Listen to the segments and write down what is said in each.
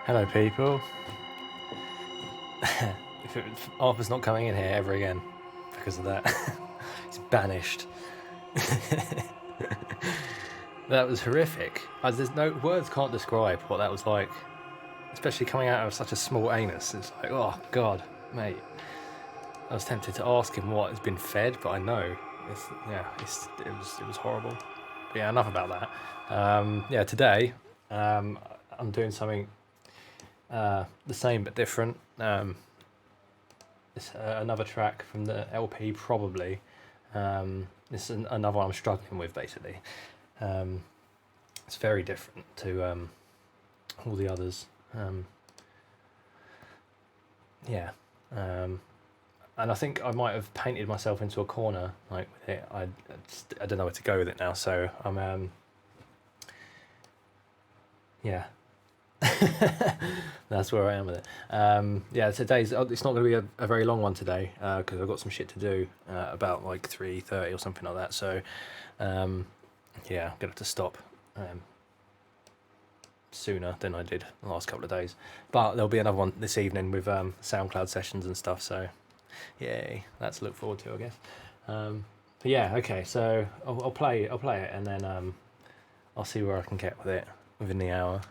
Hello, people. Arthur's not coming in here ever again because of that. He's banished. That was horrific. There's no words can't describe what that was like, especially coming out of such a small anus. It's like, oh god, mate. I was tempted to ask him what has been fed, but I know it was horrible. But yeah, enough about that. Today I'm doing something the same but different. It's another track from the LP, probably. This is another one I'm struggling with, basically. It's very different to all the others. And I think I might have painted myself into a corner like with it. I don't know where to go with it now, so I'm that's where I am with it. Today's it's not going to be a very long one today because I've got some shit to do about like 3:30 or something like that. So I'm gonna have to stop sooner than I did the last couple of days. But there'll be another one this evening with SoundCloud sessions and stuff. So yay, that's to look forward to, I guess. Okay. So I'll play it and then I'll see where I can get with it within the hour.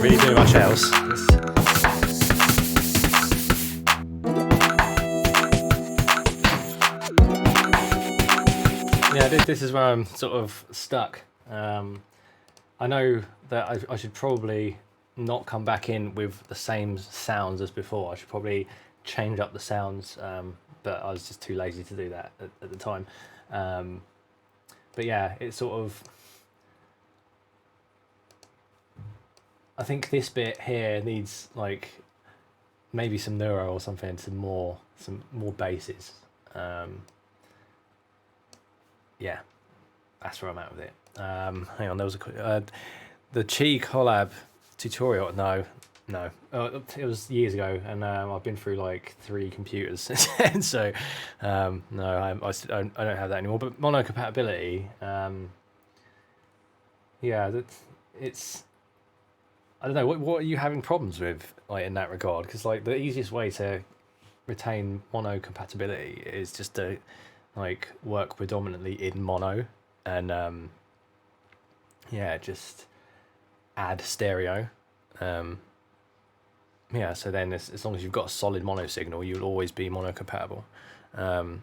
Really do much else. This is where I'm sort of stuck. I know that I should probably not come back in with the same sounds as before. I should probably change up the sounds, but I was just too lazy to do that at the time. It's sort of... I think this bit here needs like maybe some neuro or something, some more basses. That's where I'm at with it. Hang on, there was the Chi collab tutorial. No, it was years ago, and I've been through like 3 computers since then. So no, I don't have that anymore. But mono compatibility, it's... I don't know, what are you having problems with, like, in that regard? Because like the easiest way to retain mono compatibility is just to like work predominantly in mono and just add stereo. So then as long as you've got a solid mono signal, you'll always be mono compatible. And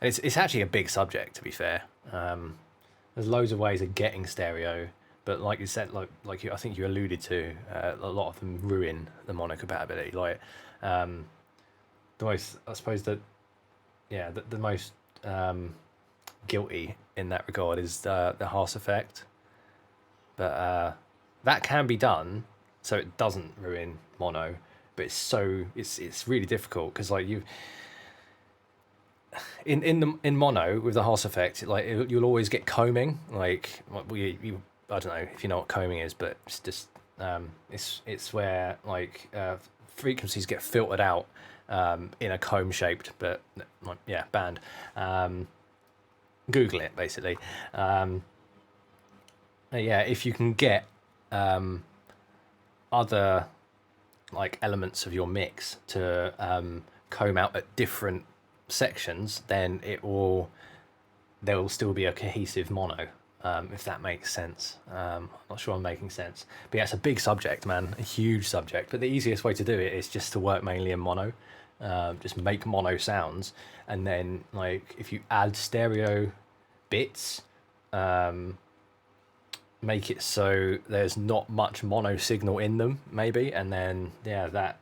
it's actually a big subject, to be fair. There's loads of ways of getting stereo. But like you said, I think you alluded to, a lot of them ruin the mono compatibility. Like, the most, I suppose that yeah, the most guilty in that regard is the Haas effect, but that can be done so it doesn't ruin mono. But it's really difficult because like in mono with the Haas effect, like you'll always get combing. Like you I don't know if you know what combing is, but it's just it's where like frequencies get filtered out in a comb shaped, but yeah, band. Google it basically. Yeah, if you can get other like elements of your mix to comb out at different sections, then there will still be a cohesive mono, if that makes sense. I'm not sure I'm making sense, but yeah, it's a big subject, man, a huge subject. But the easiest way to do it is just to work mainly in mono, just make mono sounds, and then like if you add stereo bits, make it so there's not much mono signal in them, maybe, and then yeah, that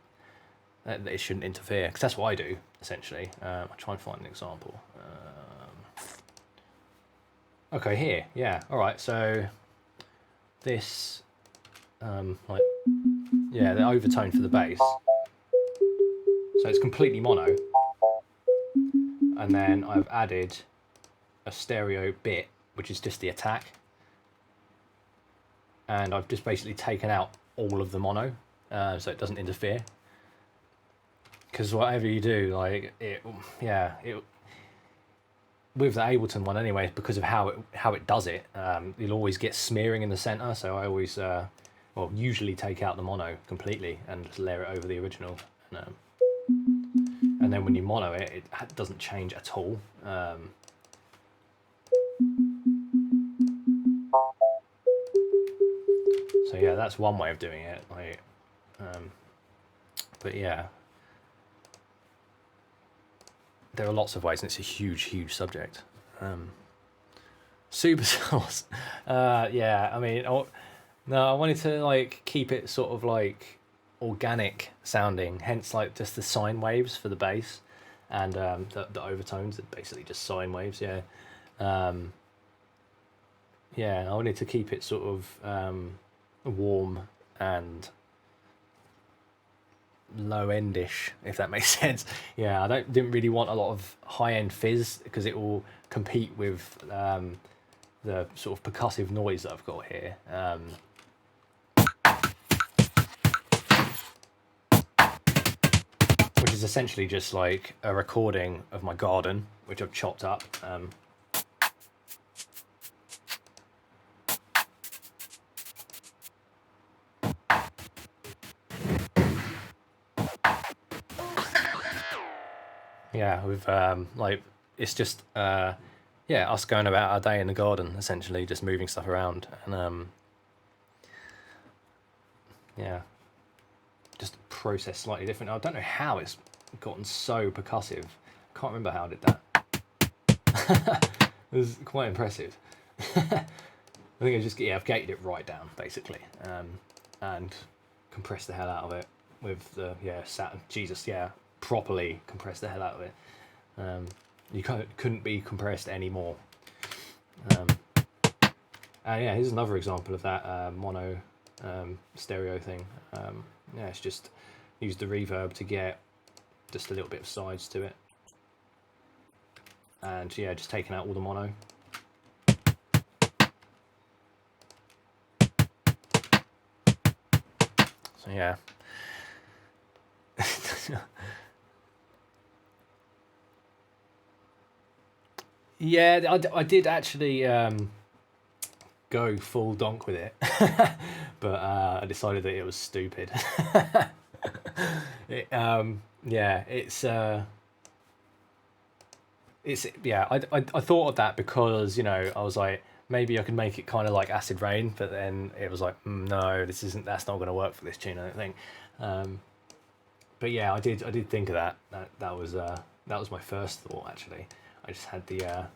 it shouldn't interfere, because that's what I do essentially. I'll try and find an example. Okay, here, yeah, all right. So this, like, yeah, the overtone for the bass. So it's completely mono, and then I've added a stereo bit, which is just the attack. And I've just basically taken out all of the mono, so it doesn't interfere. Because whatever you do, like it with the Ableton one anyway, because of how it does it, you'll always get smearing in the center. So I always, usually take out the mono completely and just layer it over the original. And then when you mono it, it doesn't change at all. So yeah, that's one way of doing it. Like, but yeah, there are lots of ways, and it's a huge subject. Super source, yeah. I mean, no, I wanted to like keep it sort of like organic sounding, hence like just the sine waves for the bass, and the overtones are basically just sine waves. Yeah, yeah. I wanted to keep it sort of warm and low endish, if that makes sense. Yeah, I didn't really want a lot of high end fizz, because it will compete with the sort of percussive noise that I've got here. Which is essentially just like a recording of my garden, which I've chopped up. Yeah, with like it's just yeah, us going about our day in the garden, essentially just moving stuff around, and yeah, just process slightly different. I don't know how it's gotten so percussive. I can't remember how I did that. It was quite impressive. I think I've gated it right down basically, and compressed the hell out of it with the properly compressed the hell out of it. You couldn't be compressed anymore. And yeah, here's another example of that mono stereo thing. Yeah, it's just use the reverb to get just a little bit of sides to it, and yeah, just taking out all the mono. So yeah. Yeah, I did actually go full donk with it, but I decided that it was stupid. Yeah, it's yeah. I thought of that because, you know, I was like, maybe I could make it kind of like Acid Rain, but then it was like, no, that's not going to work for this tune, I don't think. But yeah, I did think of that. That was my first thought actually. I just had the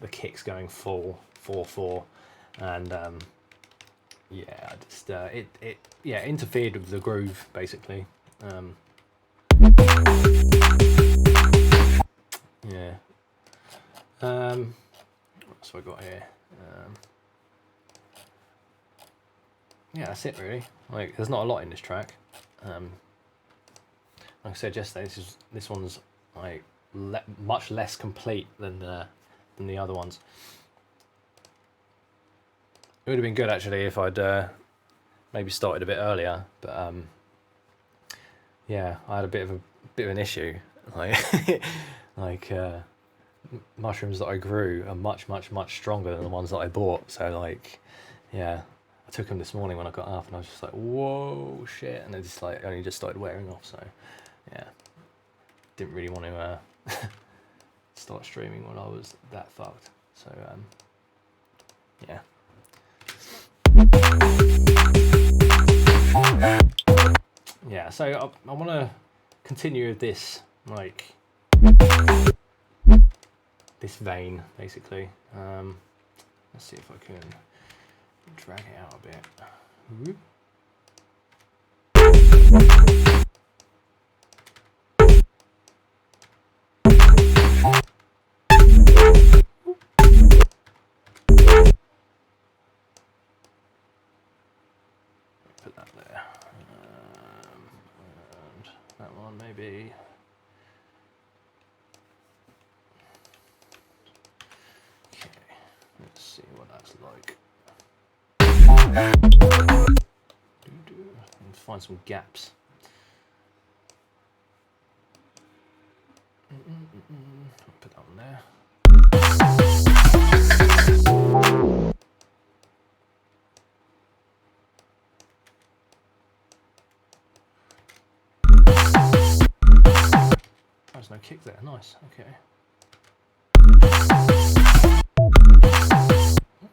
kicks going full 4/4, and yeah, I just it interfered with the groove basically. Yeah. have I got here? Yeah, that's it really. Like, there's not a lot in this track. Like I said yesterday, this one's like much less complete than the other ones. It would have been good actually if I'd maybe started a bit earlier, but yeah, I had a bit of an issue. Like mushrooms that I grew are much stronger than the ones that I bought. So like, yeah, I took them this morning when I got up, and I was just like, whoa, shit, and they just like only just started wearing off. So yeah, didn't really want to start streaming when I was that fucked. So yeah. Yeah, so I want to continue with this, like, this vein, basically. Let's see if I can drag it out a bit. Whoop. Put that there. And that one maybe. Okay, let's see what that's like. Let's find some gaps. Put that one there. There's no kick there. Nice. Okay.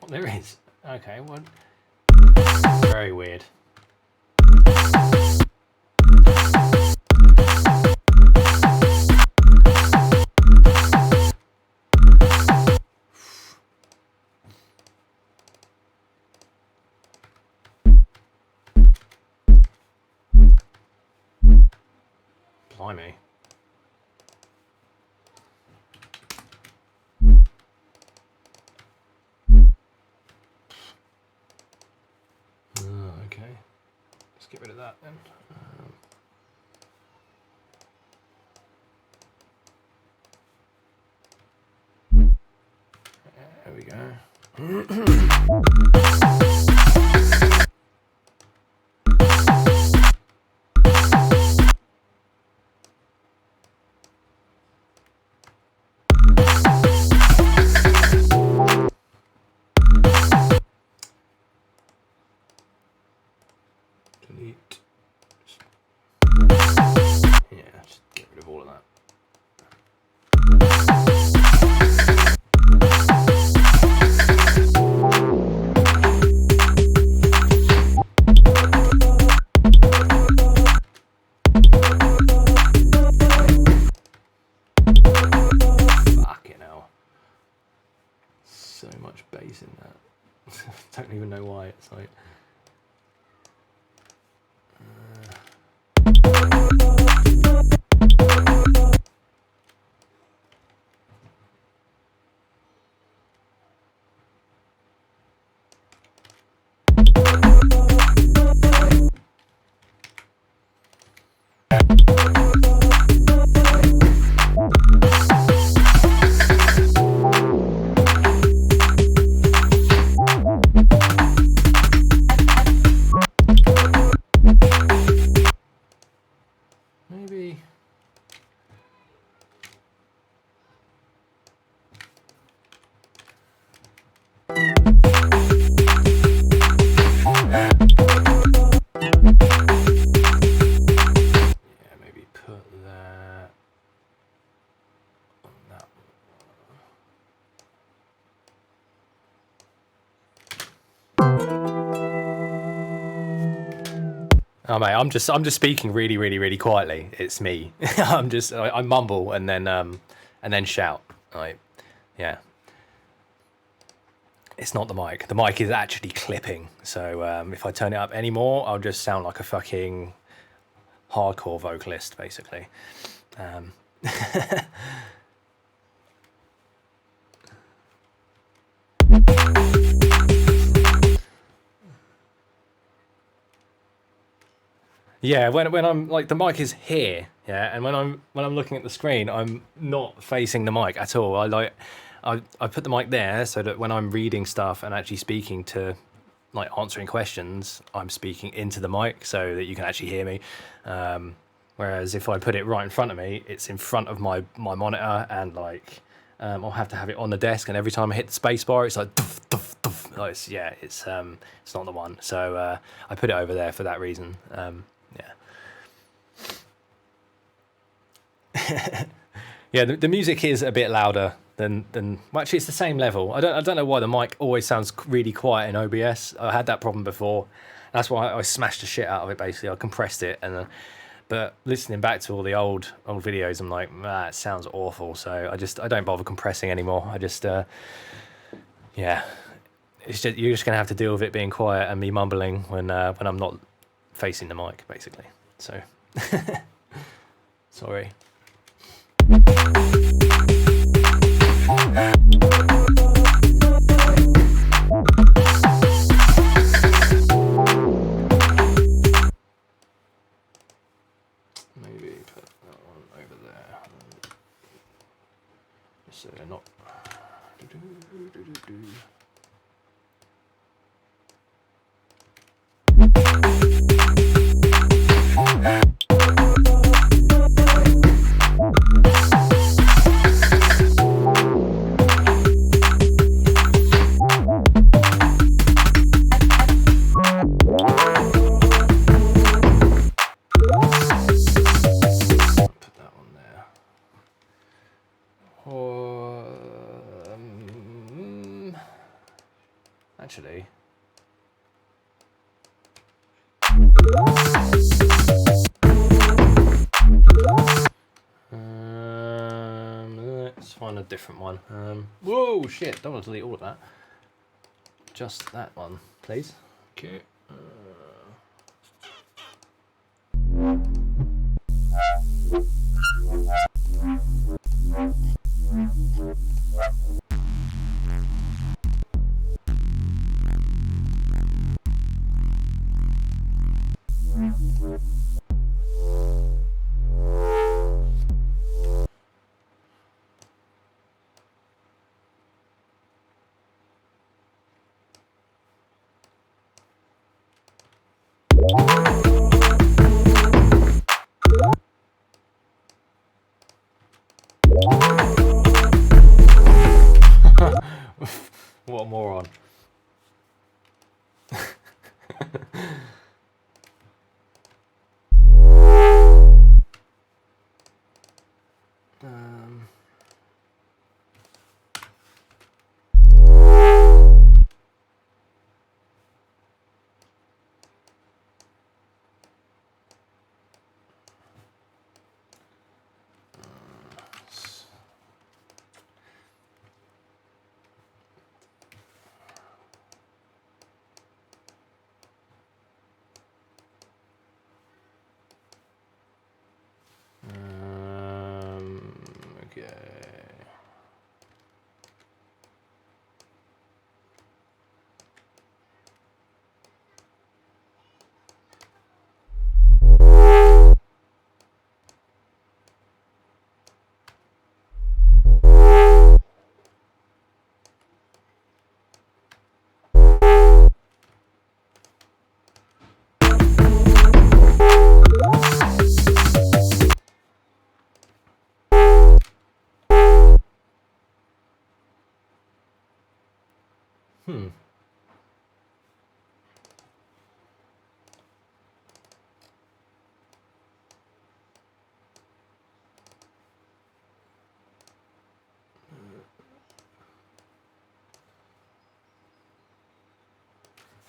Oh, there is. Okay. Well, very weird. Blimey. Okay. Let's get rid of that then. There we go. Delete. Yeah, just get rid of all of that. Fucking hell. So much bass in that. Don't even know why. It's like maybe. Oh mate, I'm just speaking really quietly. It's me. I mumble and then shout. Like, yeah. It's not the mic. The mic is actually clipping. So if I turn it up any more, I'll just sound like a fucking hardcore vocalist, basically. Yeah, when I'm like the mic is here, yeah, and when I'm looking at the screen, I'm not facing the mic at all. I put the mic there so that when I'm reading stuff and actually speaking to, like answering questions, I'm speaking into the mic so that you can actually hear me. Whereas if I put it right in front of me, it's in front of my monitor, and like I'll have to have it on the desk, and every time I hit the space bar, it's like doof, doof, doof. Like it's not the one. So I put it over there for that reason. Yeah, the music is a bit louder than well, actually it's the same level. I don't know why the mic always sounds really quiet in OBS. I had that problem before. That's why I smashed the shit out of it. Basically, I compressed it, and but listening back to all the old videos, I'm like, it sounds awful. So I don't bother compressing anymore. I just yeah, it's just, you're just gonna have to deal with it being quiet and me mumbling when I'm not facing the mic, basically. So sorry. Maybe put that one over there, so they're not. Actually, let's find a different one. Whoa, shit! Don't want to delete all of that. Just that one, please. Okay. What a moron. Okay.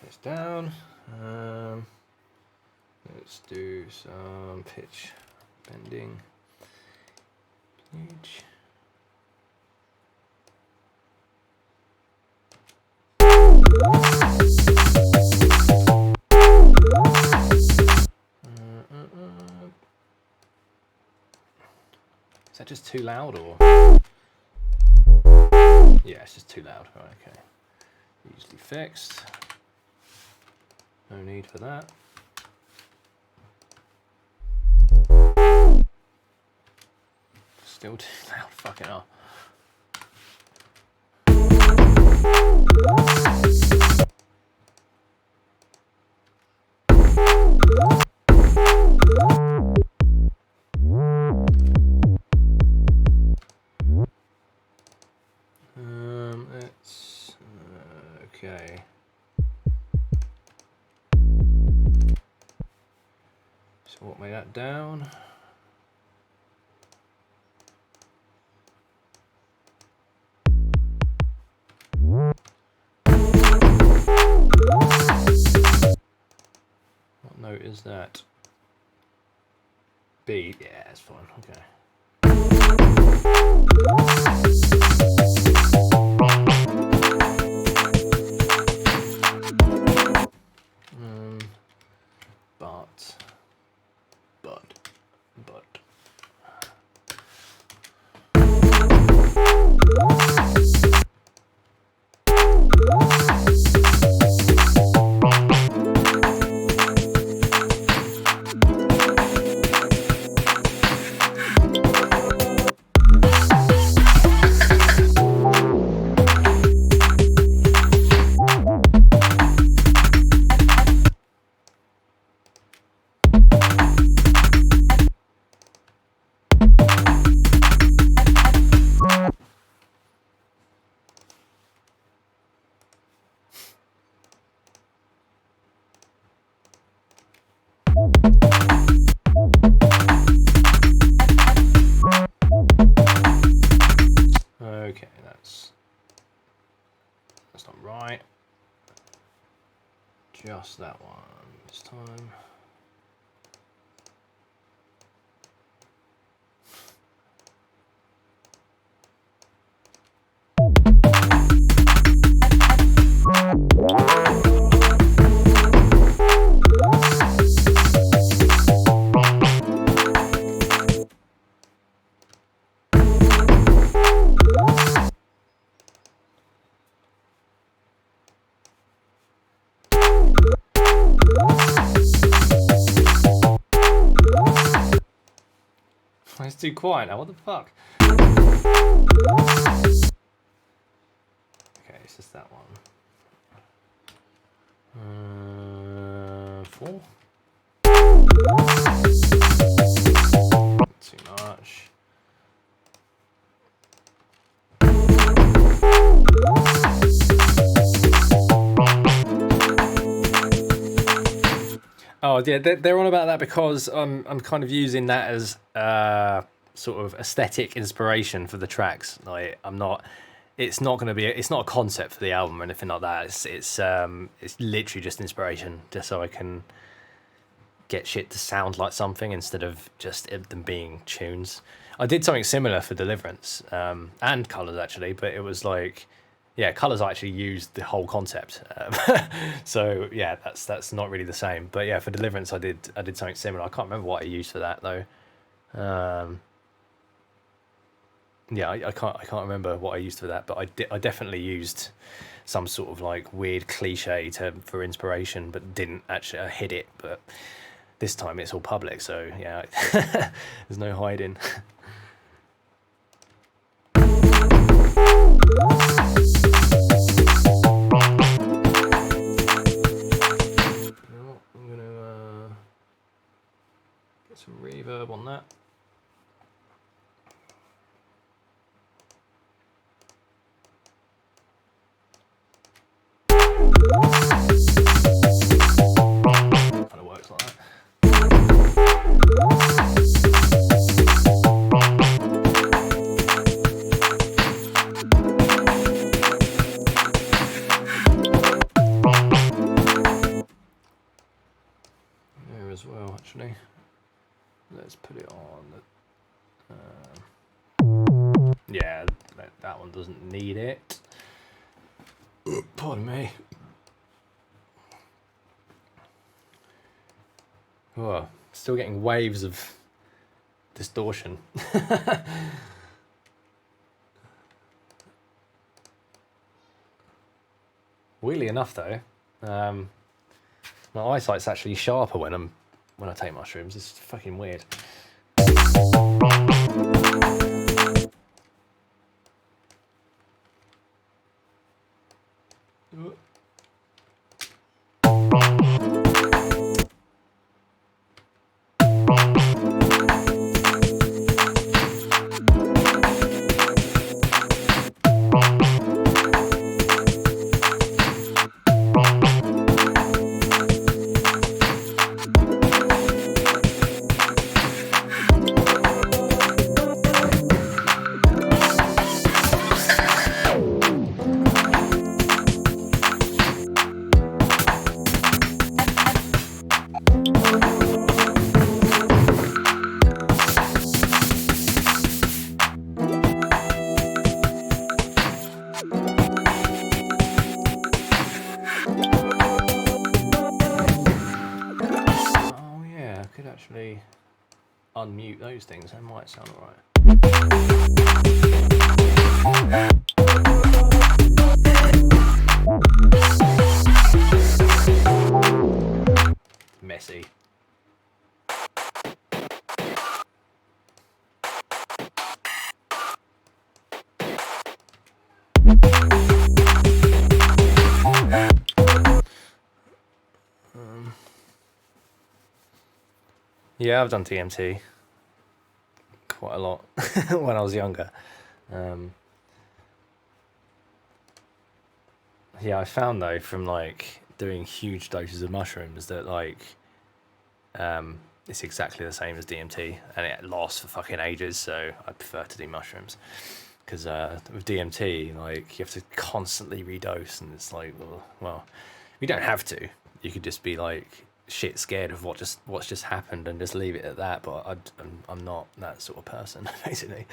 It's down. Let's do some pitch bending. Pitch. Is that just too loud, or? Yeah, it's just too loud. Right, okay. Easily fixed. No need for that. Still too loud, fucking hell. It's okay. So what made that down? What note is that? B. Yeah, it's fine. Okay. But. Okay, that's not right. Just that one this time. It's too quiet now, what the fuck? Okay, it's just that one. 4. Too much. Oh yeah, they're on about that because I'm kind of using that as sort of aesthetic inspiration for the tracks. Like it's not going to be it's not a concept for the album or anything like that. It's literally just inspiration, just so I can get shit to sound like something instead of just them being tunes. I did something similar for Deliverance and Colours actually, but it was like, yeah, Colours I actually used the whole concept. So yeah, that's not really the same. But yeah, for Deliverance I did something similar. I can't remember what I used for that though. Yeah, I can't remember what I used for that, but I definitely used some sort of like weird cliche for inspiration, but didn't actually hid it. But this time it's all public, so yeah, there's no hiding. I'm gonna get some reverb on that. Kind of works like that. There as well, actually. Let's put it on. Yeah, that one doesn't need it. Pardon me. Oh, still getting waves of distortion. Weirdly enough, though, my eyesight's actually sharper when I take mushrooms. It's fucking weird. unmute those things, that might sound alright. Messy. Yeah, I've done DMT quite a lot when I was younger. Yeah, I found though from like doing huge doses of mushrooms that like it's exactly the same as DMT and it lasts for fucking ages. So I prefer to do mushrooms because with DMT, like you have to constantly redose, and it's like, well, you don't have to. You could just be like shit scared of what's just happened and just leave it at that. But I'm not that sort of person, basically.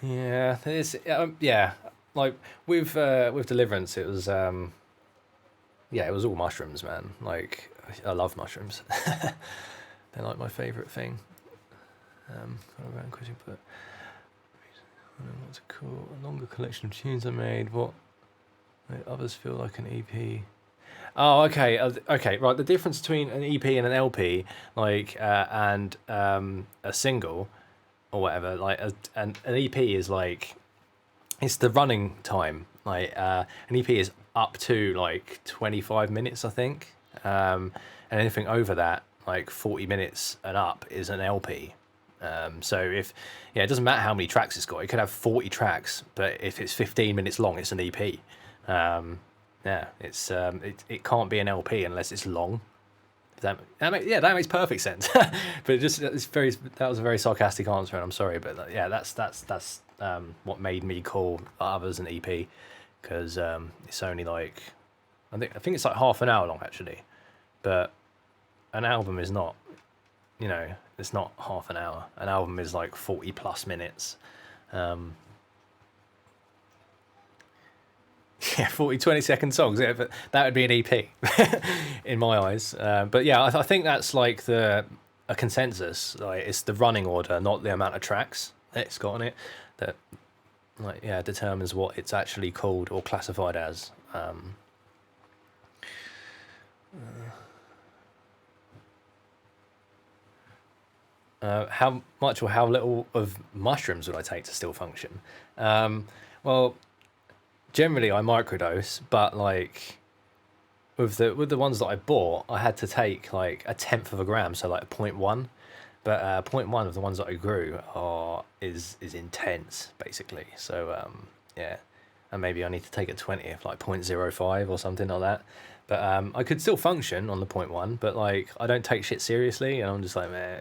Yeah, it's yeah. Like with Deliverance, it was yeah, it was all mushrooms, man. Like I love mushrooms. They're like my favourite thing. Around question, but what's it called? A longer collection of tunes I made. What made others feel like an EP? Oh, okay, okay, right. The difference between an EP and an LP, like, and a single or whatever, like, an EP is like, it's the running time. Like, an EP is up to like 25 minutes, I think, and anything over that, like 40 minutes and up, is an LP. So if, yeah, it doesn't matter how many tracks it's got. It could have 40 tracks, but if it's 15 minutes long, it's an EP. Yeah, it's it can't be an LP unless it's long. That makes perfect sense. But that was a very sarcastic answer, and I'm sorry, but yeah, that's what made me call others an EP, because it's only like I think it's like half an hour long actually, but an album is not. You know, it's not half an hour. An album is like 40 plus minutes. Yeah, 40, 20-second songs. Yeah, but that would be an EP in my eyes. But yeah, I think that's like a consensus. Like it's the running order, not the amount of tracks that it's got on it, that like determines what it's actually called or classified as. How much or how little of mushrooms would I take to still function? Well, generally I microdose, but like with the ones that I bought, I had to take like 1/10 of a gram, so like 0.1. But 0.1 of the ones that I grew is intense, basically. So yeah, and maybe I need to take a 20th, like 0.05 or something like that. But I could still function on the 0.1, but like I don't take shit seriously, and I'm just like, man,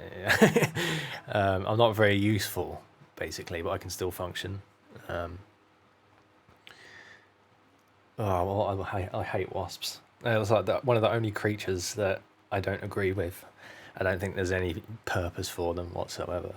I'm not very useful, basically, but I can still function. Oh well, I hate wasps. It's like one of the only creatures that I don't agree with. I don't think there's any purpose for them whatsoever.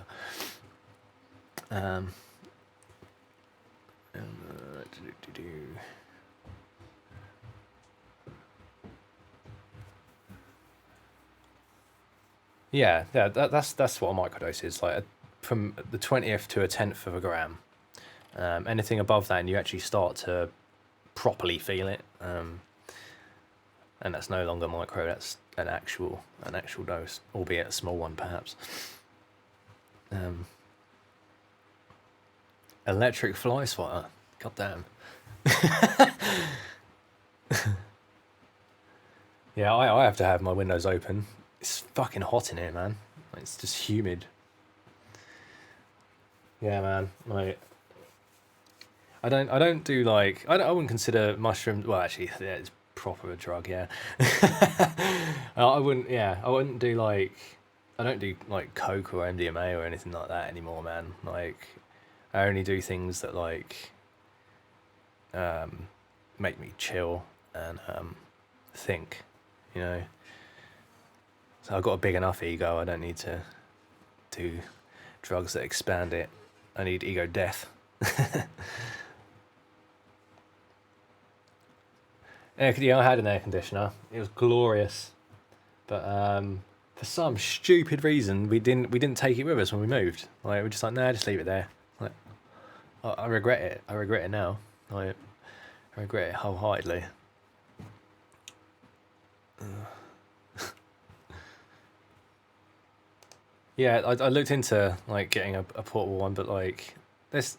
Yeah, that's what a microdose is, like from the 20th to a 10th of a gram. Anything above that, and you actually start to properly feel it, and that's no longer micro. That's an actual dose, albeit a small one, perhaps. Electric fly swatter. God damn. Yeah, I have to have my windows open. It's fucking hot in here, man. It's just humid. Yeah, man. Like, I don't do like I wouldn't consider mushrooms. Well, actually, yeah, it's proper a drug. Yeah. I wouldn't. Yeah, I wouldn't do like. I don't do like coke or MDMA or anything like that anymore, man. Like, I only do things that like make me chill and think. You know. So I've got a big enough ego. I don't need to do drugs that expand it. I need ego death. Yeah, I had an air conditioner. It was glorious, but for some stupid reason, we didn't take it with us when we moved. Like we're just like, nah, just leave it there. Like, I regret it. I regret it now. I regret it wholeheartedly. Yeah, I looked into like getting a portable one, but like this,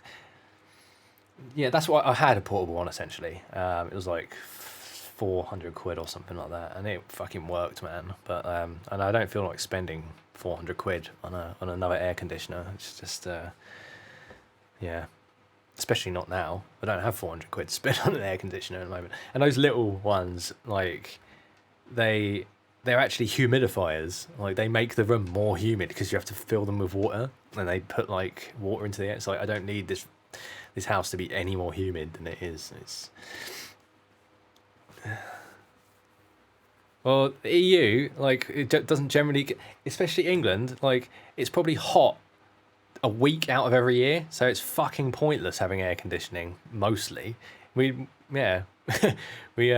yeah, that's what I had, a portable one essentially. It was like 400 quid or something like that, and it fucking worked, man. But and I don't feel like spending 400 quid on another air conditioner. It's just yeah, especially not now. I don't have 400 quid to spend on an air conditioner at the moment. And those little ones, like they they're actually humidifiers. Like they make the room more humid because you have to fill them with water, and they put like water into the air. It's like I don't need this house to be any more humid than it is. It's well, the EU, like it doesn't generally, especially England, like it's probably hot a week out of every year, so it's fucking pointless having air conditioning mostly. Yeah, we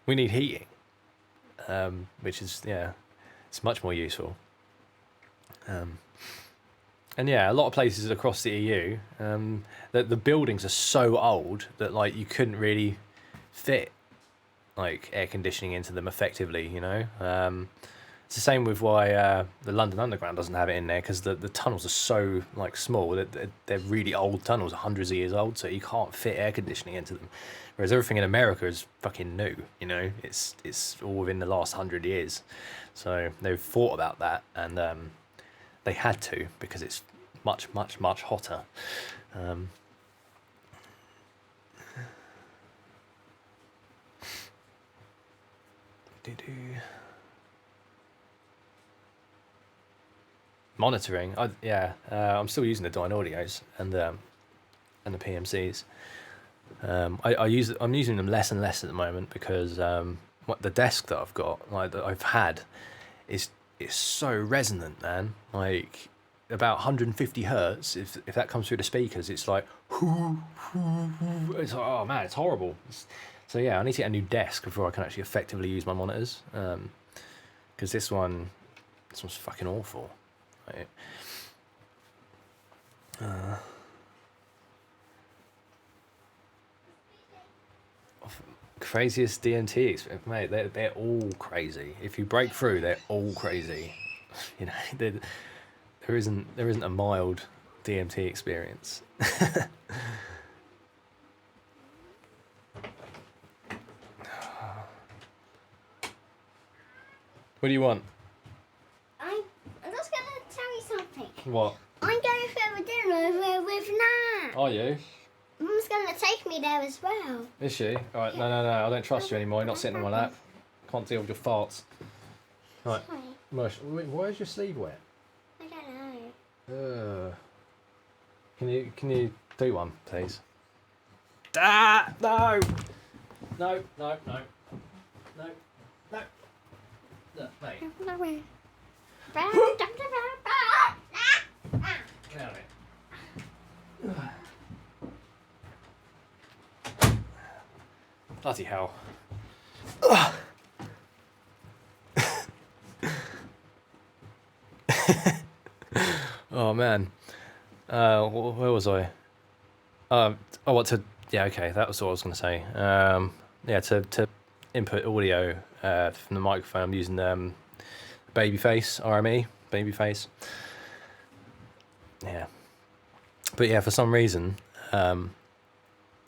we need heating, which is yeah, it's much more useful. Um, and yeah, a lot of places across the EU, that the buildings are so old that like you couldn't really fit like air conditioning into them effectively. It's the same with why the London Underground doesn't have it in there, because the tunnels are so like small that they're really old tunnels, hundreds of years old, so you can't fit air conditioning into them. Whereas everything in America is fucking new. It's all within the last 100 years, so they've thought about that, and they had to, because it's much much much hotter. Um, Monitoring, yeah, I'm still using the Dyne Audios and the PMCs. I'm using them less and less at the moment, because what the desk that I've got, like that I've had, is so resonant, man. Like about 150 hertz. If that comes through the speakers, it's like, it's like, oh man, it's horrible. So yeah, I need to get a new desk before I can actually effectively use my monitors. Because this one's fucking awful. Right. Craziest DMT experience, mate. They're all crazy. If you break through, they're all crazy. There isn't a mild DMT experience. What do you want? I'm just going to tell you something. What? I'm going for a dinner with Nat. Are you? Mum's going to take me there as well. Is she? All right. No. I don't trust you anymore. You're not sitting on my lap. Can't deal with your farts. Right. Mush. Why is your sleeve wet? I don't know. Can you do one, please? Ah! No! No! Look, mate. Bloody hell. Oh man. Where was I? What to? Yeah, okay, that was what I was going to say. Yeah, to input audio from the microphone, I'm using Babyface RME Babyface. Yeah, but yeah, for some reason,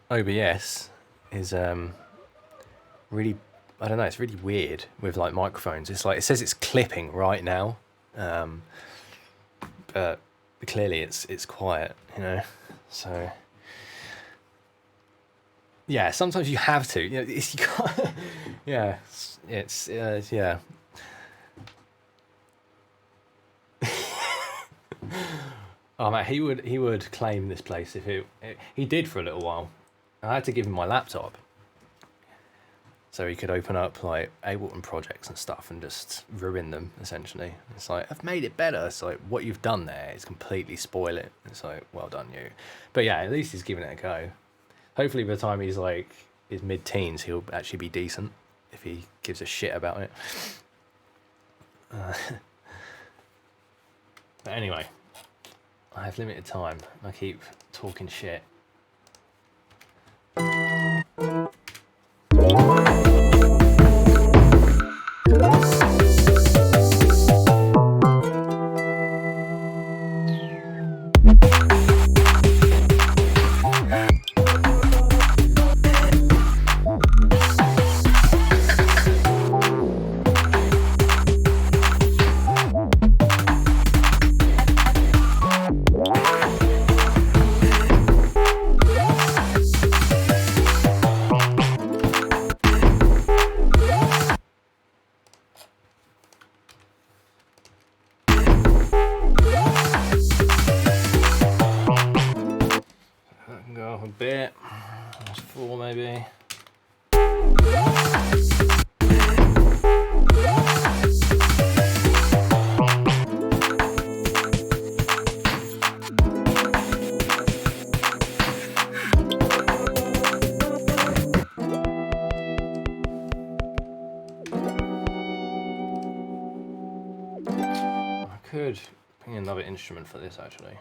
OBS is really, I don't know, it's really weird with like microphones. It's like it says it's clipping right now, but clearly it's quiet, so. Yeah, sometimes you have to. You can't, yeah, it's yeah. Oh man, he would claim this place if he did for a little while. I had to give him my laptop. So he could open up like Ableton projects and stuff and just ruin them, essentially. It's like, I've made it better. It's like, what you've done there is completely spoil it. It's like, well done, you. But yeah, at least he's giving it a go. Hopefully by the time he's like his mid-teens, he'll actually be decent if he gives a shit about it. But anyway, I have limited time. I keep talking shit. Go up a bit, that's 4 maybe. I could bring another instrument for this actually.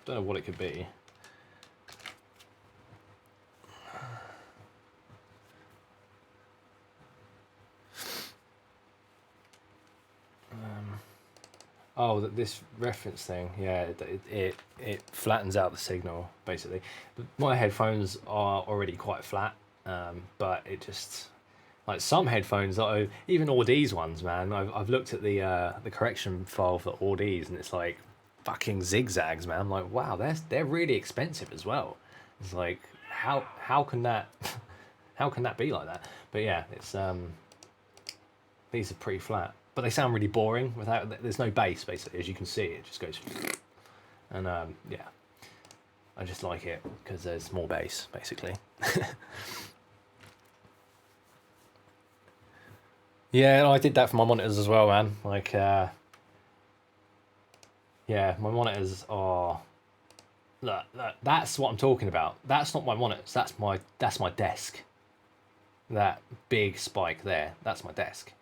Don't know what it could be. Oh, this reference thing, yeah, it flattens out the signal, basically. My headphones are already quite flat, but it just, like some headphones, even Audi's ones, man, I've looked at the correction file for Audi's, and it's like fucking zigzags, man. I'm like, wow, they're really expensive as well. It's like, how can that, how can that be like that? But yeah, it's, these are pretty flat. But they sound really boring without. There's no bass basically, as you can see. It just goes, and yeah, I just like it because there's more bass basically. Yeah, I did that for my monitors as well, man. Like, yeah, my monitors are. Look, that's what I'm talking about. That's not my monitors. That's my desk. That big spike there. That's my desk.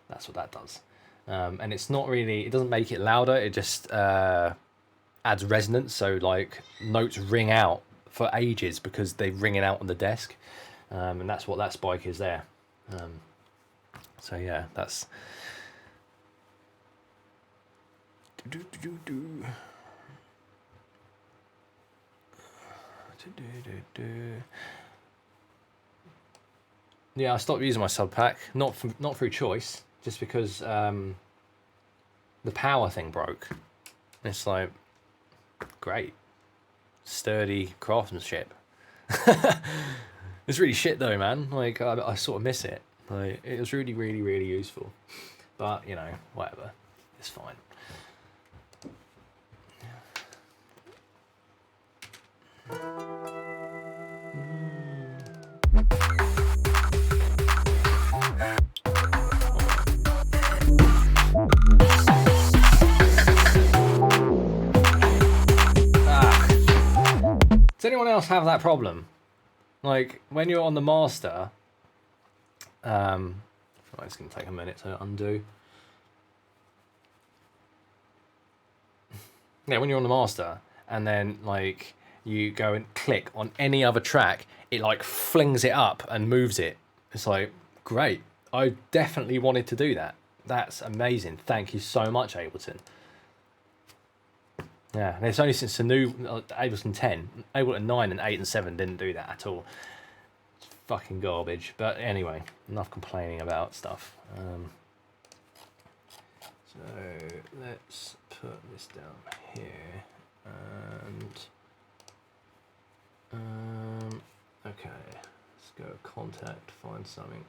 That's what that does. And it's not really, it doesn't make it louder, it just adds resonance, so like notes ring out for ages because they're ringing out on the desk, and that's what that spike is there. So yeah, that's yeah, I stopped using my sub pack, not through choice, just because the power thing broke. It's like, great, sturdy craftsmanship. It's really shit though, man. Like, I sort of miss it. Like, it was really, really, really useful. But you know, whatever, it's fine. Does anyone else have that problem? Like, when you're on the master, it's going to take a minute to undo. Yeah, when you're on the master, and then, like, you go and click on any other track, it, like, flings it up and moves it. It's like, great. I definitely wanted to do that. That's amazing. Thank you so much, Ableton. Yeah, and it's only since the new Ableton 10, Ableton 9 and 8 and 7 didn't do that at all. It's fucking garbage. But anyway, enough complaining about stuff. So let's put this down here. And okay, let's go contact, find something.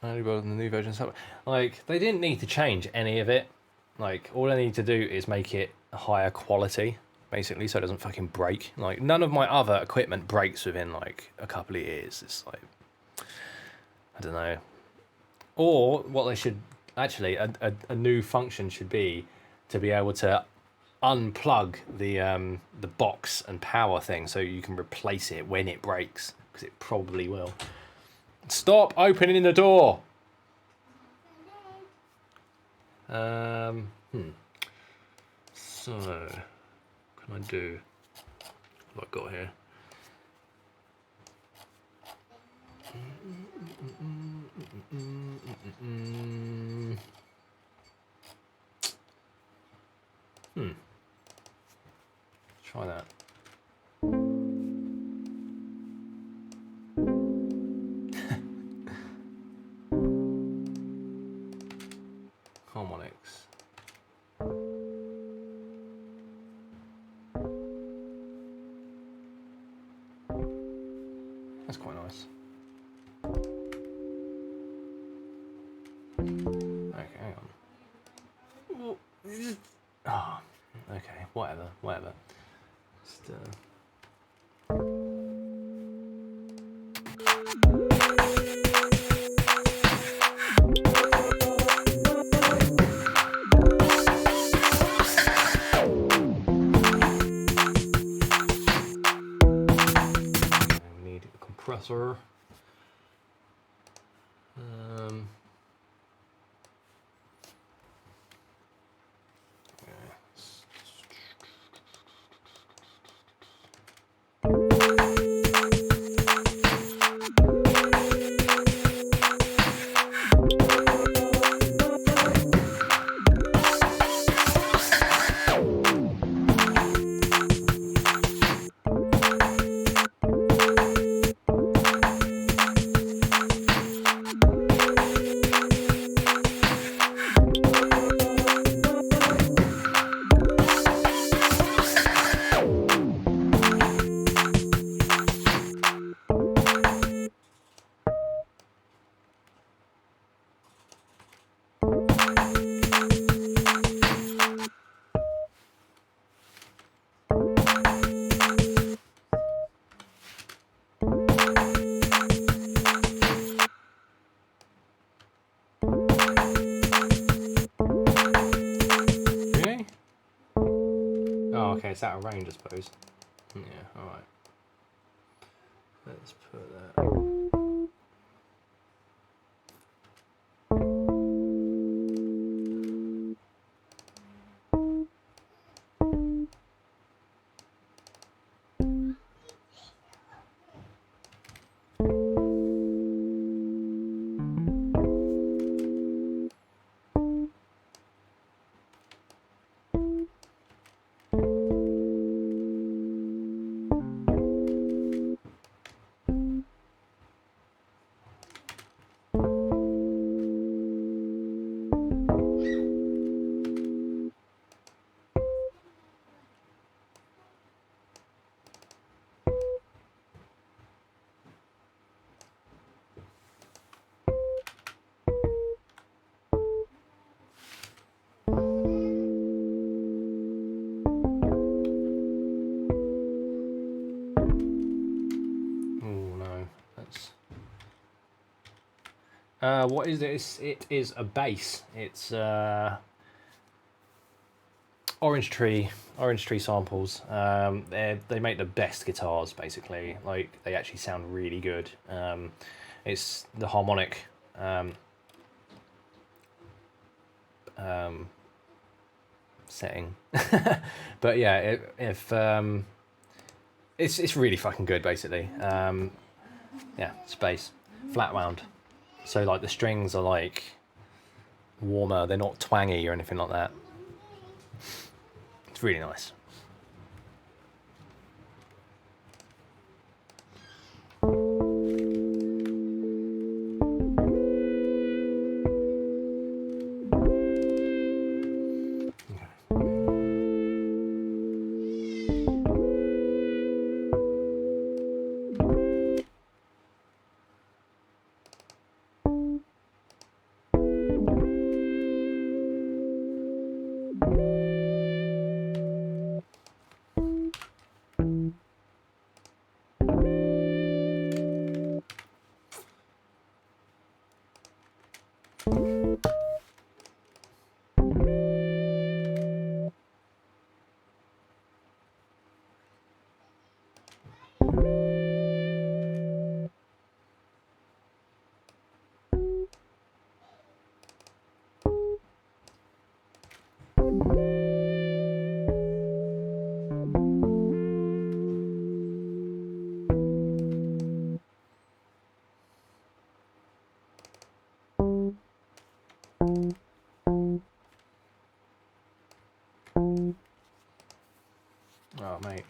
Only better than the new version. Like, they didn't need to change any of it. Like, all I need to do is make it a higher quality, basically, so it doesn't fucking break. Like, none of my other equipment breaks within, like, a couple of years. It's like, I don't know. Or what they should, actually, a new function should be to be able to unplug the box and power thing so you can replace it when it breaks, because it probably will. Stop opening the door. So, what can I do? What have I got here? Try that. Harmonics. That's quite nice. Okay, hang on. Oh, okay, whatever. Just, we need a compressor. It's out of range, I suppose. Yeah, alright. Let's put that. What is this? It is a bass. It's Orange Tree samples. They make the best guitars, basically. Like, they actually sound really good. It's the harmonic setting, but yeah, it's really fucking good, basically. Yeah, it's bass, flat wound. So, like, the strings are, like, warmer. They're not twangy or anything like that. It's really nice. Oh, mate.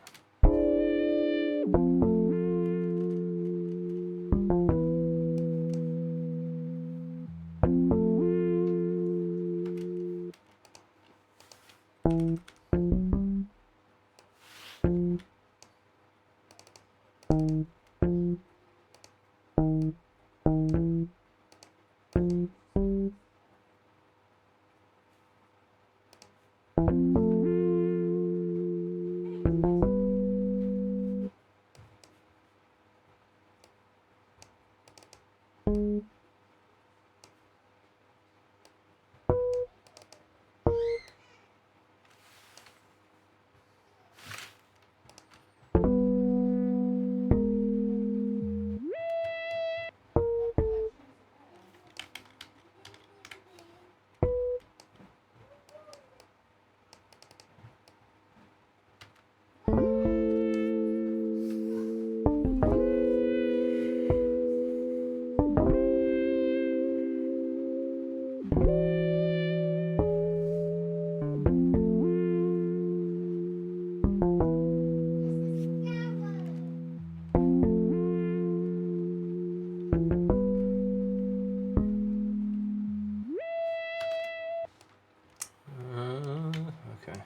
Okay.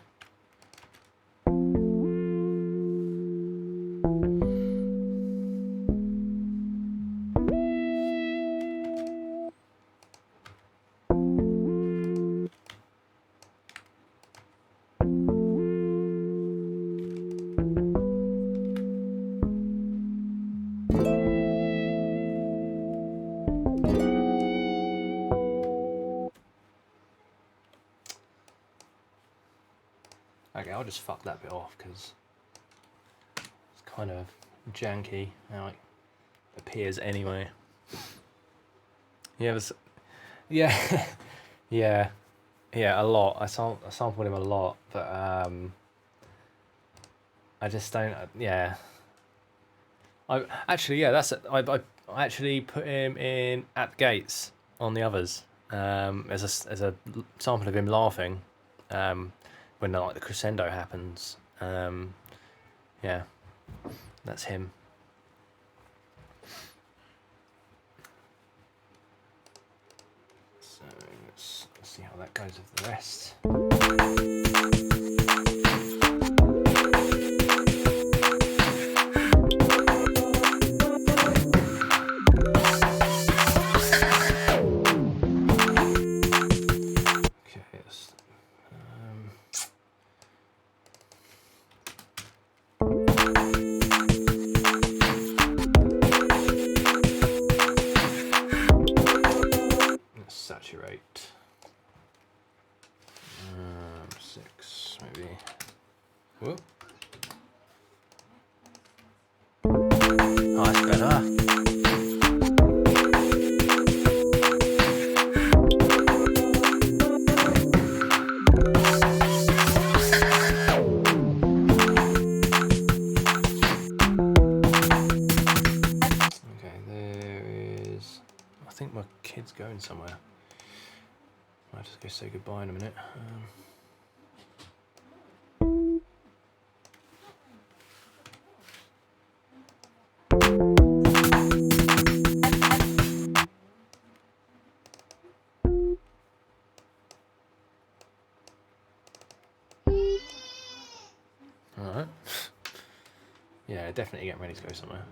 Okay, I'll just fuck that bit off because it's kind of janky how it appears anyway. Yeah, yeah, yeah, yeah, a lot. I sampled him a lot, but I just don't. Yeah, I actually, yeah, I actually put him in At the Gates on the others. As a sample of him laughing. When like the crescendo happens. Yeah, that's him. So let's see how that goes with the rest. Saturate. 6 maybe. Whoop. Oh, that's better. Okay, there is. I think my kid's going somewhere. I'll just go say goodbye in a minute. Alright. Yeah, definitely getting ready to go somewhere.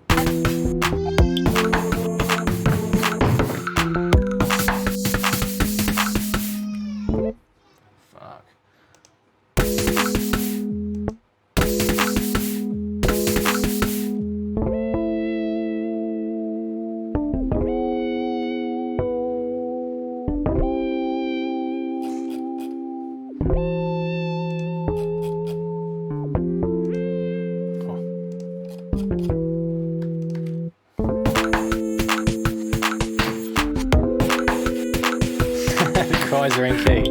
Fuck. Cries are in key.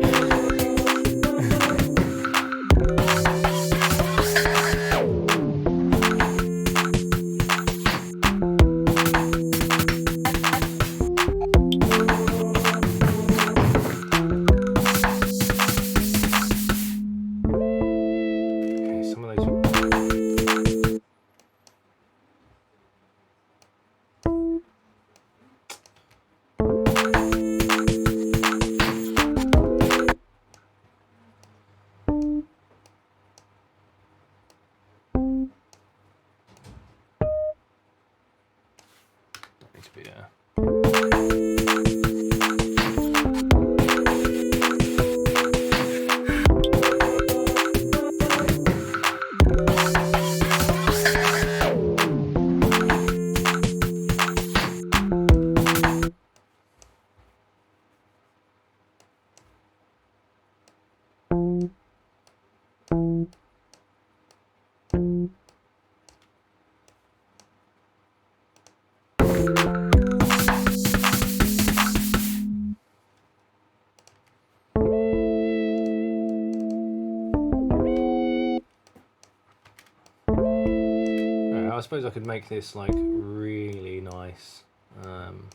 suppose I could make this like really nice, and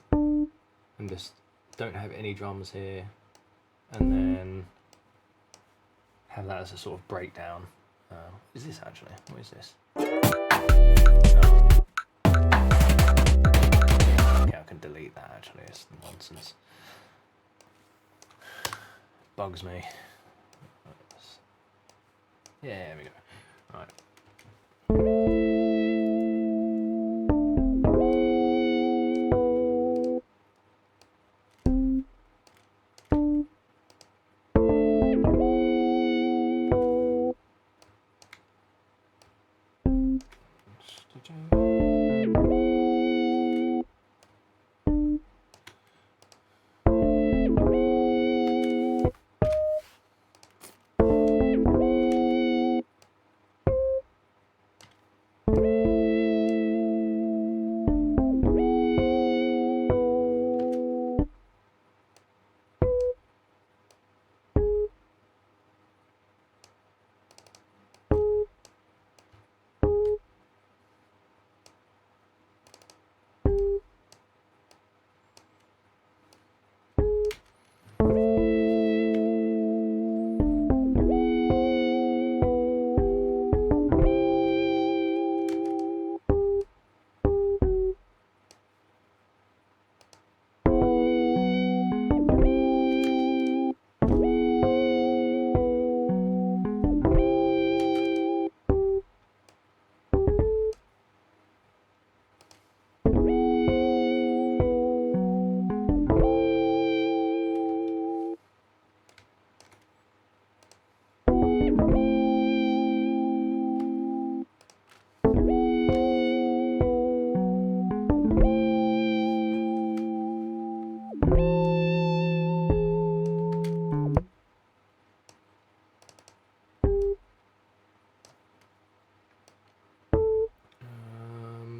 just don't have any drums here, and then have that as a sort of breakdown. Is this actually? What is this? Okay, I can delete that actually, it's nonsense. Bugs me. Yeah, there we go. Right.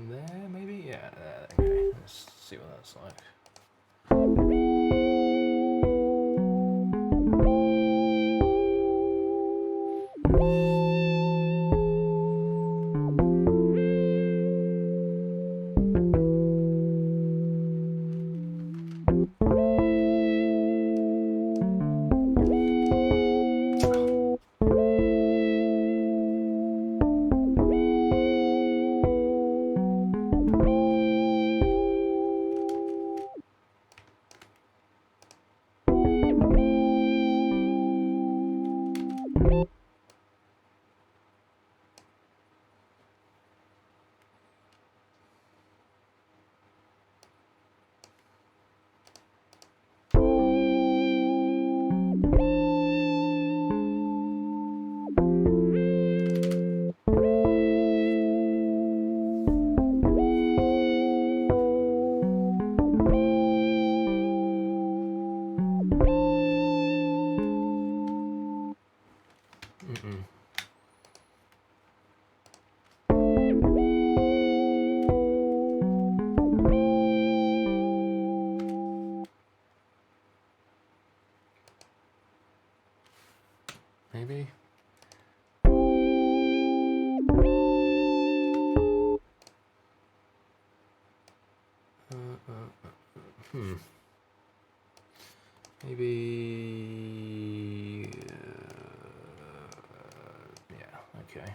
There maybe? Yeah, there, okay. Let's see what that's like. Maybe? Maybe... yeah, okay.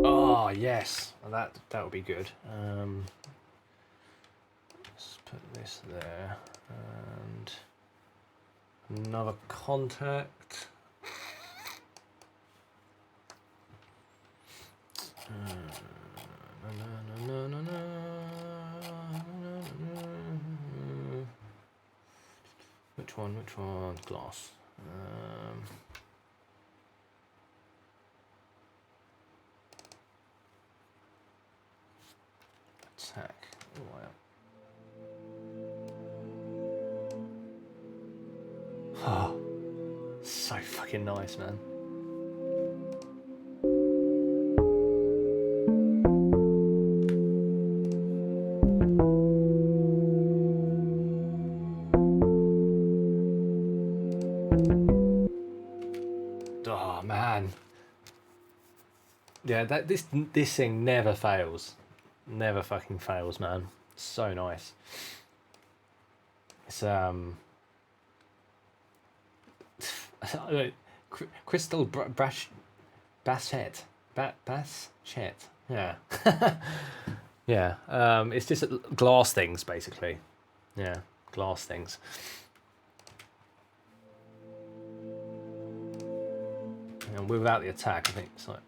Oh yes, well, that would be good. Let's put this there, and Another contact. Which one? Which one? Glass. Attack. Oh, wow. Oh, so fucking nice, man. Oh man. Yeah, this thing never fails. Never fucking fails, man. So nice. It's crystal bassett. Bassett. Yeah. Yeah. It's just glass things basically. Yeah, glass things. And without the attack, I think it's like.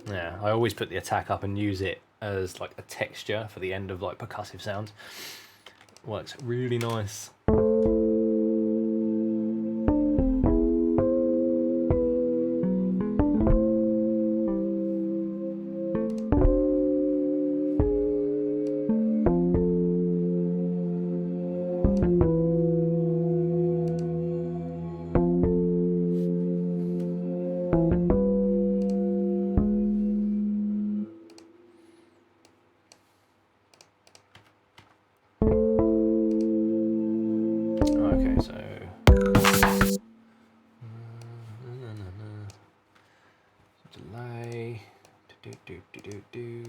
Yeah, I always put the attack up and use it as like a texture for the end of like percussive sounds. Works really nice. Okay, so delay. Do.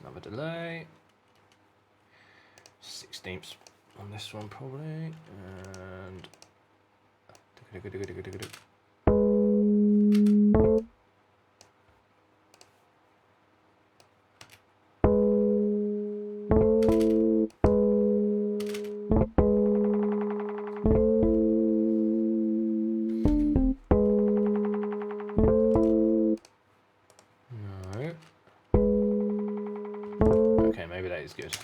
Another delay. 16ths on this one probably, and no. Okay, maybe that is good.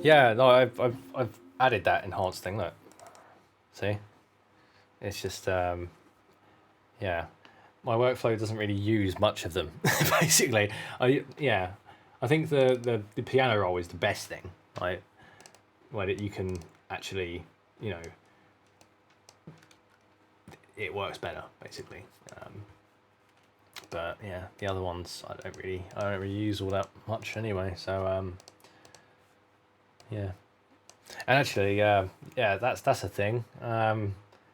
Yeah, no, I've added that enhanced thing. Look, see, it's just yeah, my workflow doesn't really use much of them. Basically, I think the piano roll is the best thing, right? Where you can actually, you know, it works better basically. But yeah, the other ones I don't really use all that much anyway. So yeah, and actually that's a thing. I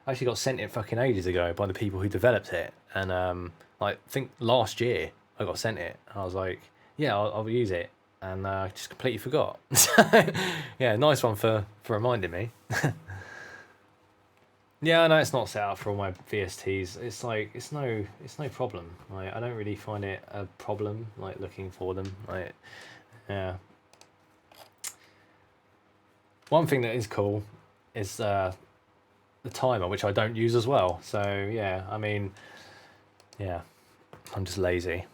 actually got sent it fucking ages ago by the people who developed it, and like I think last year I got sent it. I was like, yeah, I'll use it, and I just completely forgot. So yeah, nice one for reminding me. Yeah, I know it's not set up for all my VSTs. It's like it's no problem. Like I don't really find it a problem like looking for them. Like yeah. One thing that is cool is the timer, which I don't use as well. So yeah, I mean, yeah, I'm just lazy.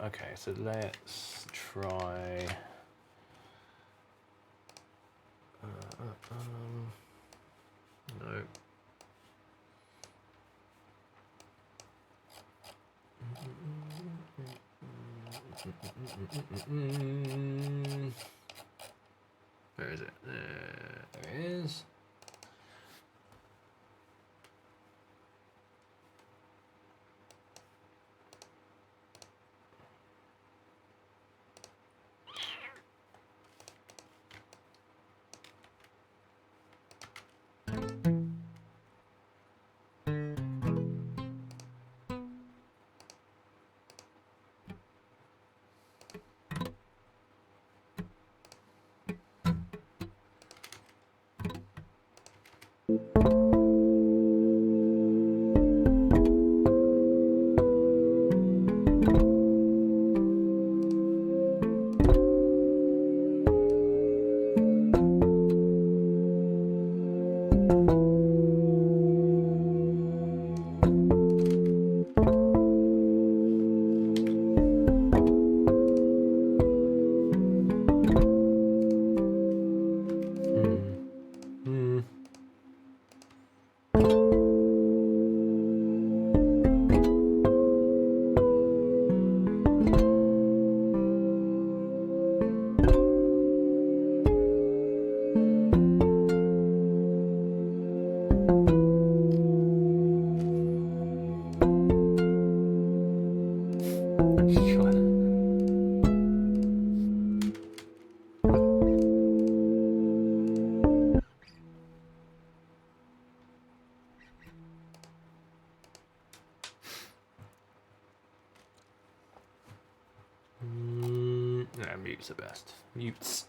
Okay, so let's try. No. Where is it? There it is. Yeah, mute's the best. Mutes.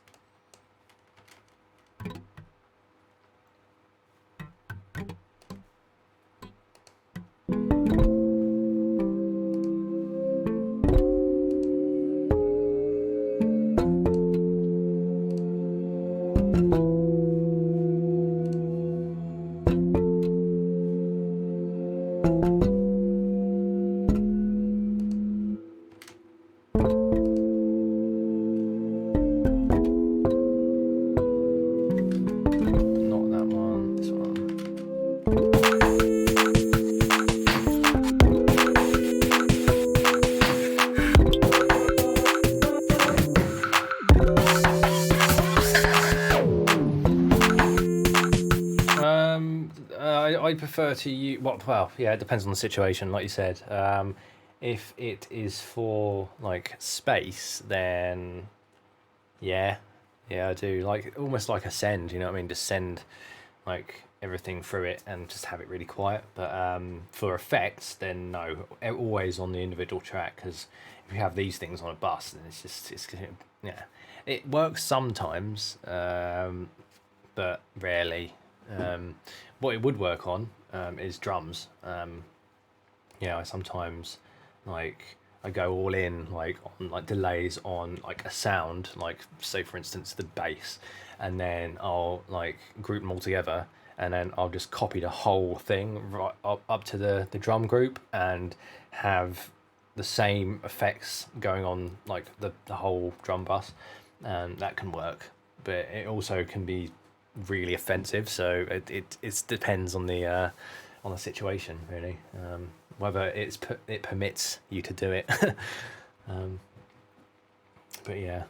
Not that one. This one. I prefer to use well, yeah, it depends on the situation, like you said. If it is for like space, then yeah, I do like almost like a send. You know what I mean? Just send like everything through it and just have it really quiet. But for effects, then no, always on the individual track, because if you have these things on a bus, then it's yeah, it works sometimes, but rarely. What it would work on is drums. Yeah, I sometimes like I go all in like on like delays on like a sound, like say for instance the bass, and then I'll like group them all together, and then I'll just copy the whole thing right up to the drum group and have the same effects going on like the whole drum bus, and that can work. But it also can be really offensive, so it depends on the situation really, whether it permits you to do it. um, but yeah.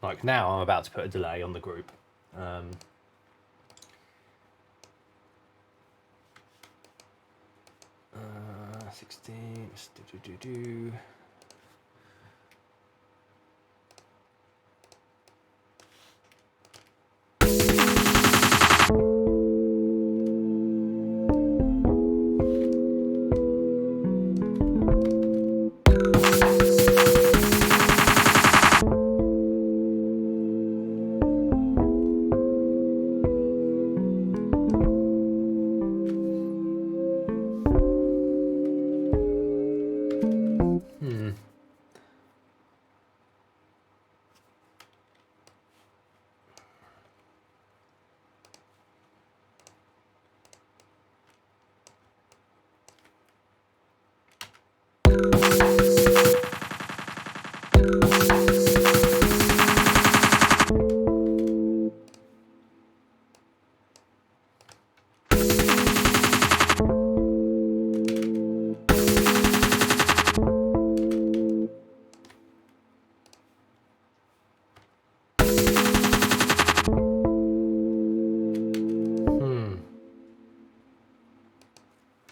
Like now I'm about to put a delay on the group. 16. Do.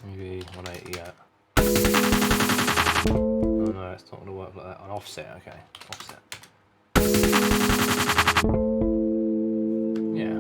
Maybe 180 yet. Oh no, it's not going to work like that. On offset, okay. Offset. Yeah.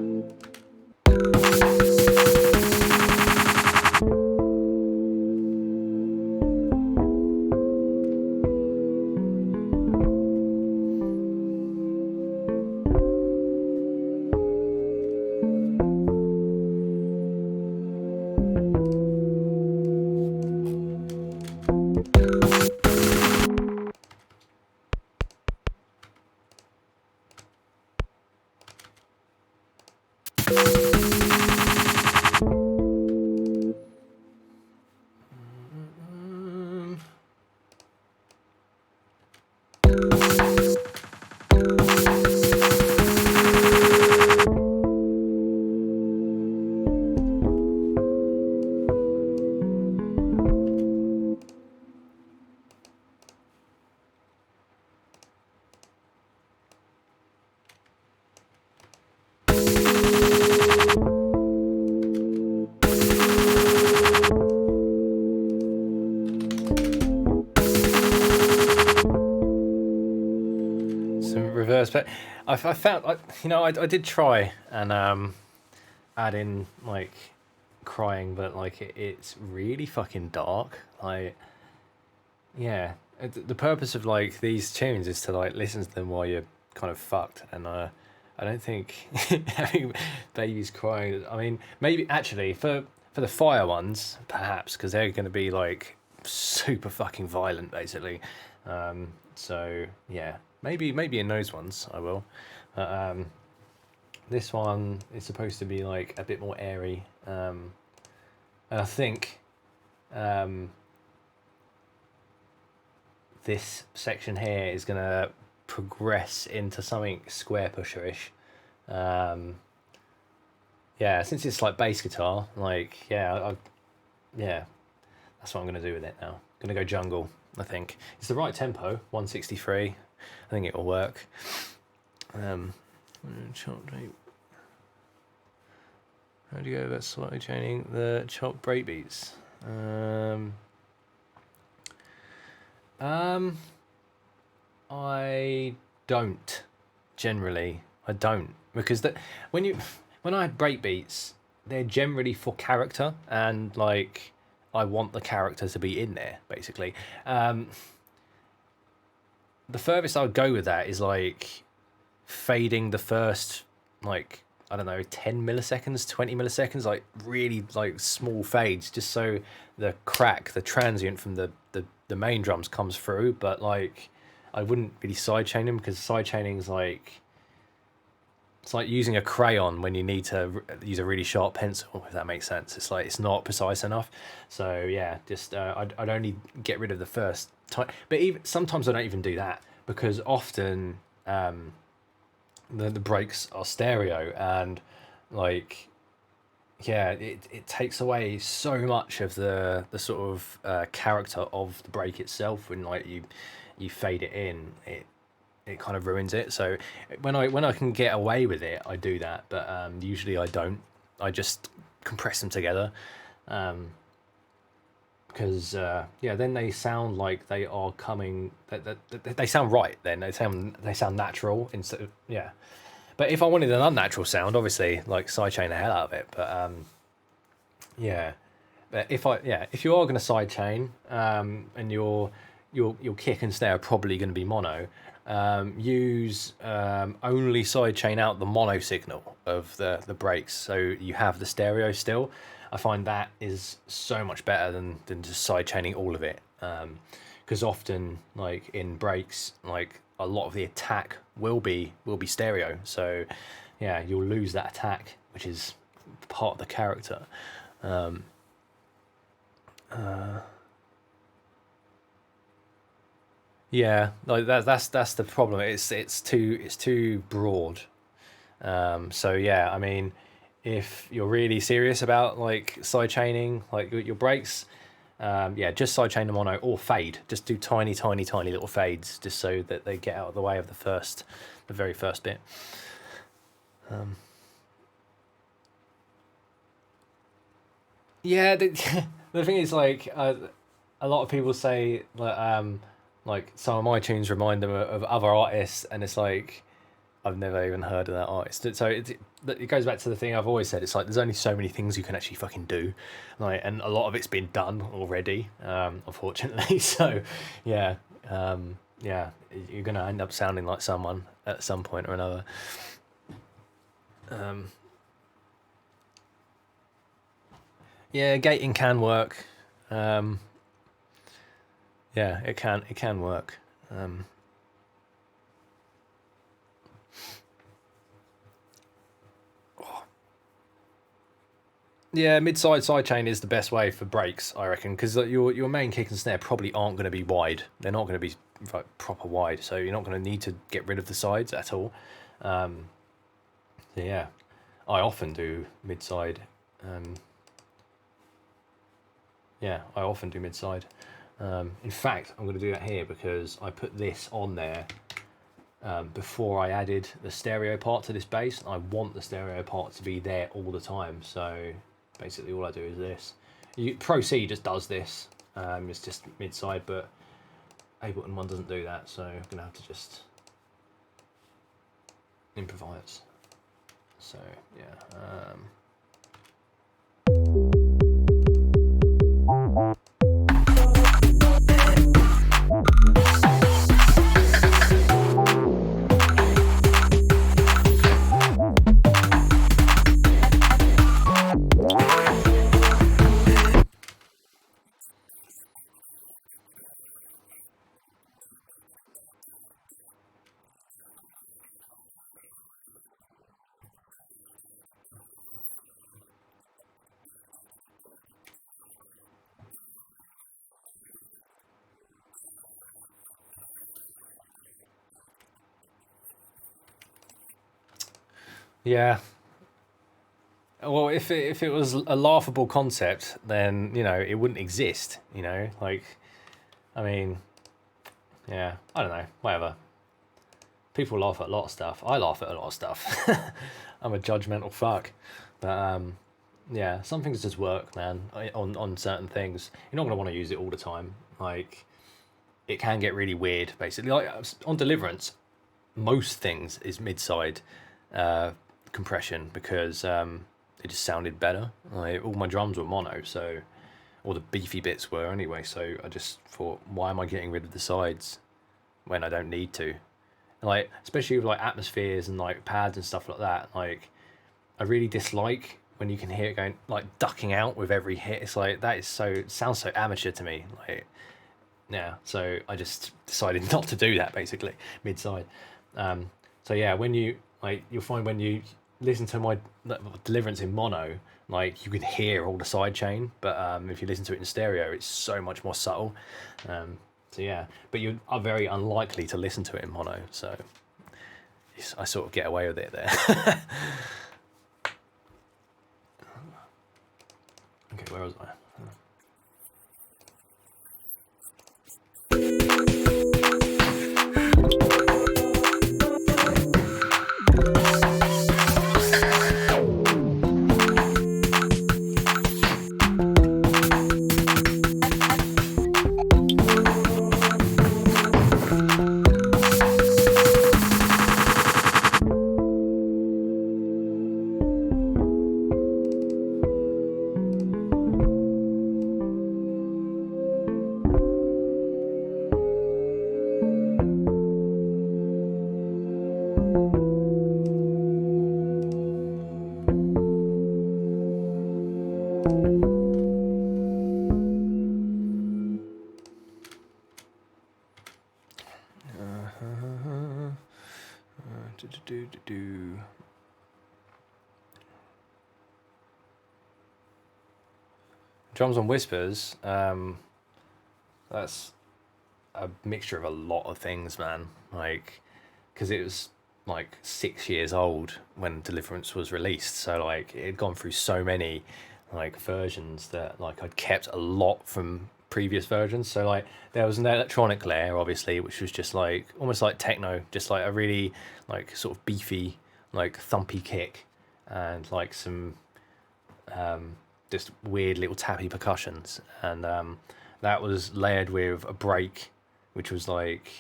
Reverse, but I found I did try and add in like crying, but like it's really fucking dark. Like, yeah, the purpose of like these tunes is to like listen to them while you're kind of fucked, and I don't think having babies crying. I mean, maybe actually for the fire ones, perhaps, because they're going to be like super fucking violent, basically. So yeah, maybe in those ones I will. This one is supposed to be like a bit more airy, and I think this section here is going to progress into something square pusher-ish. Yeah, since it's like bass guitar, like, yeah, yeah, that's what I'm going to do with it now. I'm going to go jungle, I think. It's the right tempo, 163. I think it will work. Chop break. How do you go about slightly chaining the chop breakbeats? I don't generally. I don't, because when I have breakbeats, they're generally for character, and like I want the character to be in there basically. The furthest I would go with that is like fading the first, like, I don't know, 10 milliseconds, 20 milliseconds, like really like small fades, just so the transient from the main drums comes through. But like I wouldn't really sidechain them, because sidechaining is like, it's like using a crayon when you need to use a really sharp pencil, if that makes sense. It's like, it's not precise enough. So yeah, just I'd only get rid of the first time. But even sometimes I don't even do that, because often the breaks are stereo, and like, yeah, it takes away so much of the sort of character of the break itself. When like you fade it in, it kind of ruins it. So when I can get away with it, I do that. But usually I don't. I just compress them together, because yeah, then they sound like they are coming. They sound right. Then they sound natural instead of, yeah. But if I wanted an unnatural sound, obviously, like, sidechain the hell out of it. But yeah. But if you are going to sidechain, and your kick and snare are probably going to be mono, use only sidechain out the mono signal of the breaks, so you have the stereo still. I find that is so much better than just sidechaining all of it, because often, like in breaks, like a lot of the attack will be stereo. So yeah, you'll lose that attack, which is part of the character. Yeah, like that's the problem. It's too broad. So yeah, I mean, if you're really serious about like sidechaining, like your breaks, yeah, just sidechain them mono or fade. Just do tiny little fades, just so that they get out of the way of the very first bit. Yeah, the thing is, like, a lot of people say like some of my tunes remind them of other artists, and it's like, I've never even heard of that artist. So it goes back to the thing I've always said. It's like, there's only so many things you can actually fucking do, like, and a lot of it's been done already, unfortunately. So yeah, yeah, you're gonna end up sounding like someone at some point or another. Yeah, gating can work. Yeah, it can work. Yeah, side chain is the best way for breaks, I reckon, because your main kick and snare probably aren't going to be wide. They're not going to be like proper wide, so you're not going to need to get rid of the sides at all. So yeah, I often do mid side. Yeah, I often do mid side. In fact, I'm going to do that here, because I put this on there before I added the stereo part to this bass. I want the stereo part to be there all the time. So basically all I do is this. Pro C just does this. It's just mid side, but Ableton One doesn't do that, so I'm going to have to just improvise. So yeah. Yeah. Well, if it was a laughable concept, then it wouldn't exist. Like, I mean, yeah, I don't know, whatever. People laugh at a lot of stuff. I laugh at a lot of stuff. I'm a judgmental fuck, but yeah, some things just work, man. On certain things, you're not gonna want to use it all the time. Like, it can get really weird, basically. Like on Deliverance, most things is mid-side compression because it just sounded better. Like all my drums were mono, so all the beefy bits were anyway. So I just thought, why am I getting rid of the sides when I don't need to? Like especially with like atmospheres and like pads and stuff like that. Like I really dislike when you can hear it going like ducking out with every hit. It's like that is so it sounds so amateur to me. Like yeah, so I just decided not to do that basically mid-side. So yeah, when you'll find when you listen to my Deliverance in mono, like you can hear all the side chain, but if you listen to it in stereo, it's so much more subtle. So yeah, but you are very unlikely to listen to it in mono, so I sort of get away with it there. Okay, where was I? Drums on Whispers, that's a mixture of a lot of things, man. Like, because it was like 6 years old when Deliverance was released, so like it had gone through so many like versions that like I'd kept a lot from previous versions. So like there was an electronic layer, obviously, which was just like almost like techno, just like a really like sort of beefy, like thumpy kick, and like some just weird little tappy percussions, and that was layered with a break, which was like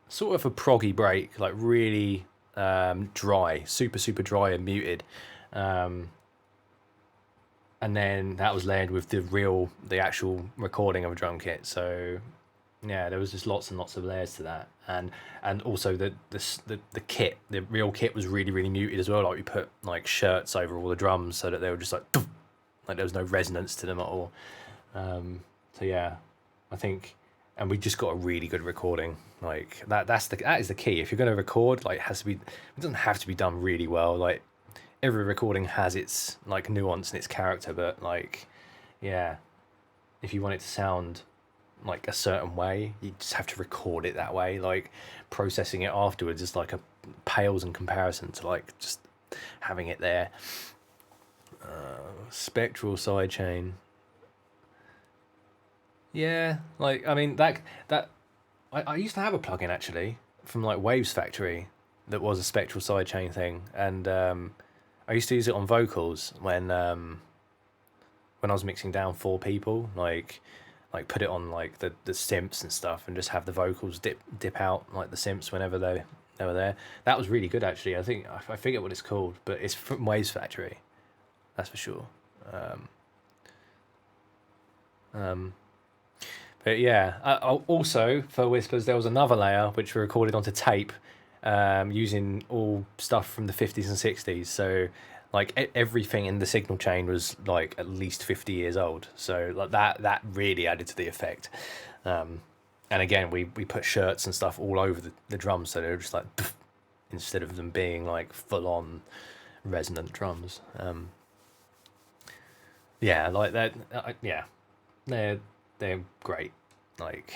sort of a proggy break, like really dry, super dry and muted, and then that was layered with the actual recording of a drum kit. So yeah, there was just lots and lots of layers to that, and also the kit, the real kit was really muted as well. Like we put like shirts over all the drums so that they were just like there was no resonance to them at all. So yeah, I think, and we just got a really good recording. Like that is the key. If you're going to record, like it doesn't have to be done really well. Like every recording has its like nuance and its character, but like yeah, if you want it to sound like a certain way, you just have to record it that way. Like processing it afterwards is like a pales in comparison to like just having it there. Spectral sidechain. Yeah, like I mean that I used to have a plugin actually from like Waves Factory that was a spectral sidechain thing, and I used to use it on vocals when I was mixing down 4 people, like put it on like the synths and stuff, and just have the vocals dip out like the synths whenever they were there. That was really good actually. I think I forget what it's called, but it's from Waves Factory, that's for sure. But yeah, also for Whispers there was another layer which we recorded onto tape, using all stuff from the 50s and 60s. So like everything in the signal chain was like at least 50 years old. So like that really added to the effect. And again, we put shirts and stuff all over the drums, so they were just like instead of them being like full on resonant drums. Yeah, like that. Yeah, they're great. Like,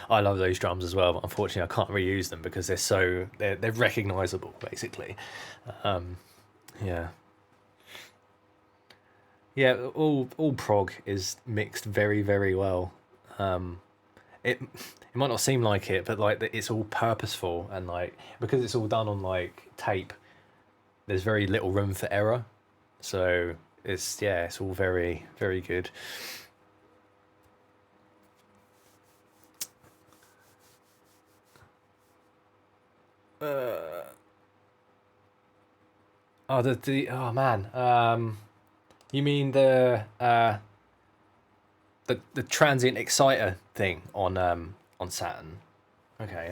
I love those drums as well, but unfortunately I can't reuse them because they're recognizable basically. Yeah. Yeah, all prog is mixed very, very well. It might not seem like it, but like it's all purposeful, and like because it's all done on like tape, there's very little room for error. So it's all very, very good. Oh, the oh man, you mean the transient exciter thing on Saturn? Okay,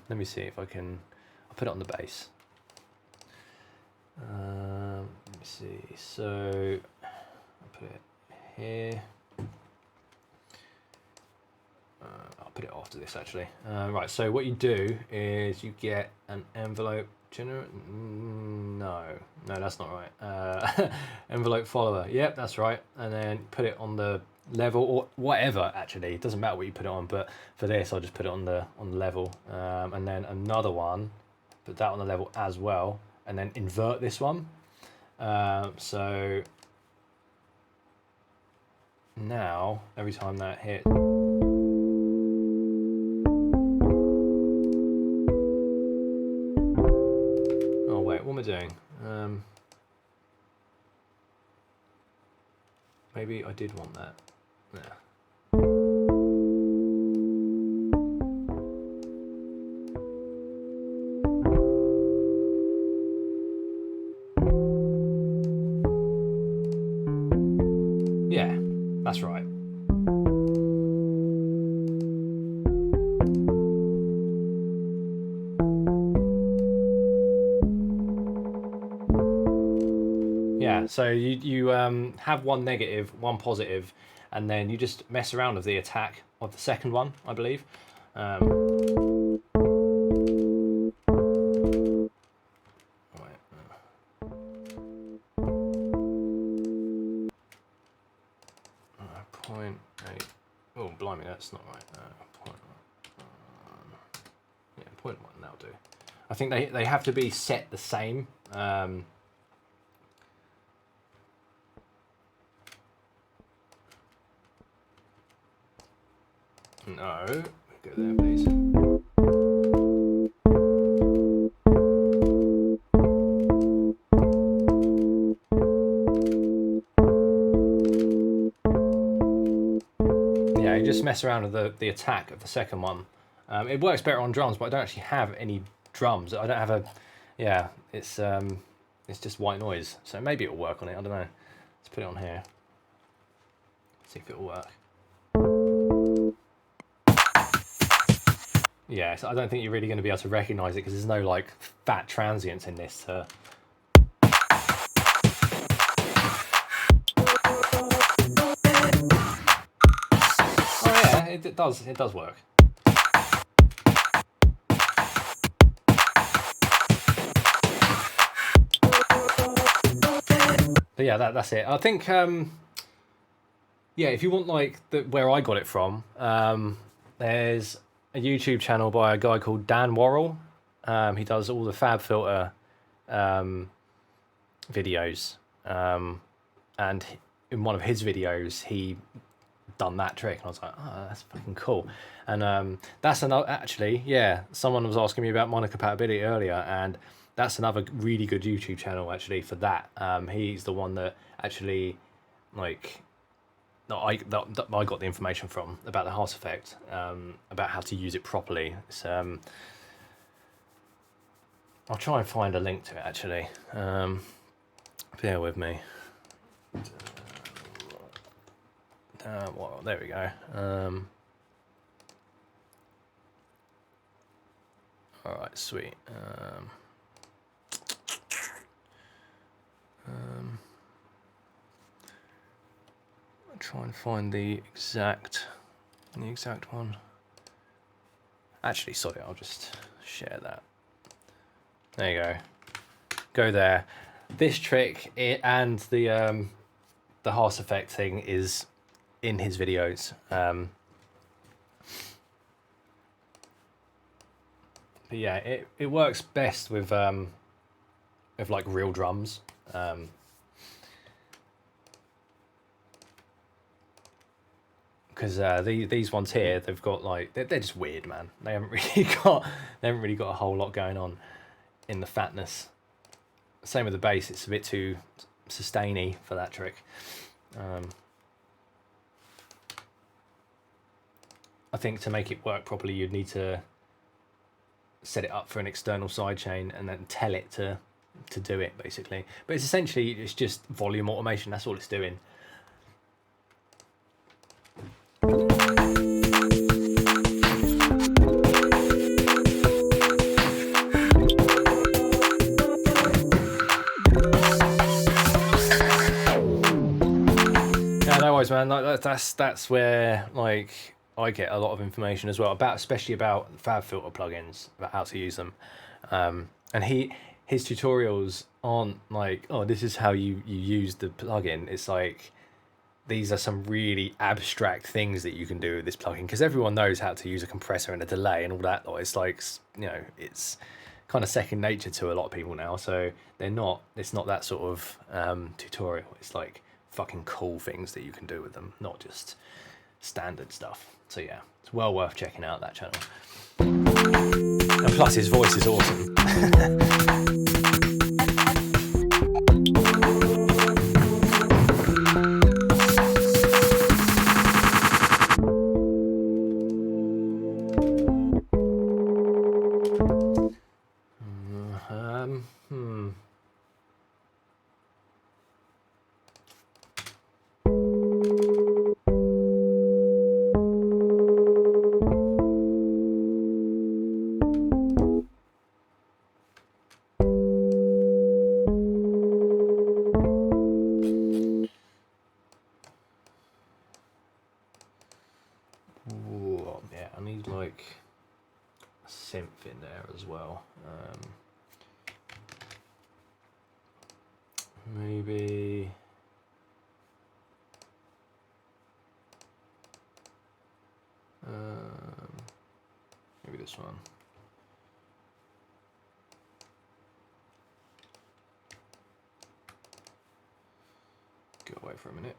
let me see if I can. I'll put it on the bass. Let me see. So I'll put it here. I'll put it after this actually. Right. So what you do is you get an envelope. No, that's not right. Envelope follower. Yep, that's right. And then put it on the level or whatever. Actually, it doesn't matter what you put it on. But for this, I'll just put it on the level. And then another one. Put that on the level as well. And then invert this one. So now every time that hits. Oh wait, what am I doing? Maybe I did want that. Yeah. Yeah, that's right. Yeah, so you have one negative, one positive, and then you just mess around with the attack of the second one, I believe. Point eight. Oh, blimey, that's not right. Point one. Yeah, point one. That'll do. I think they have to be set the same. No, go there, please. Yeah, you just mess around with the attack of the second one. It works better on drums, but I don't actually have any drums. I don't have a. Yeah, it's just white noise. So maybe it'll work on it. I don't know. Let's put it on here. See if it'll work. Yeah, so I don't think you're really going to be able to recognise it because there's no like fat transients in this. Oh yeah, it does work. But yeah, that's it. I think yeah, if you want like where I got it from, there's a YouTube channel by a guy called Dan Worrell. He does all the Fab Filter videos, and in one of his videos he done that trick, and I was like, oh, that's fucking cool. And that's another, actually, yeah, someone was asking me about monocompatibility earlier, and that's another really good YouTube channel actually for that. He's the one that actually like I got the information from about the Heart effect, about how to use it properly. It's, I'll try and find a link to it actually. Bear with me. Well, there we go. All right, sweet. I'll try and find the exact one. Actually, sorry, I'll just share that. There you go. Go there. This trick and the Heart effect thing is in his videos. But yeah, it works best with like real drums. Because these ones here, they've got like they're just weird, man. They haven't really got a whole lot going on in the fatness. Same with the bass; it's a bit too sustainy for that trick. I think to make it work properly, you'd need to set it up for an external sidechain and then tell it to do it, basically. But it's essentially just volume automation. That's all it's doing. Yeah, no worries, man. Like that's where like I get a lot of information as well especially about Fab Filter plugins, about how to use them. And his tutorials aren't like, oh, this is how you use the plugin. It's like, these are some really abstract things that you can do with this plugin, because everyone knows how to use a compressor and a delay and all that. It's like, you know, it's kind of second nature to a lot of people now. So it's not that sort of tutorial. It's like fucking cool things that you can do with them, not just standard stuff. So yeah, it's well worth checking out that channel. And plus his voice is awesome. Yeah, I need like a synth in there as well. Maybe this one. Go away for a minute.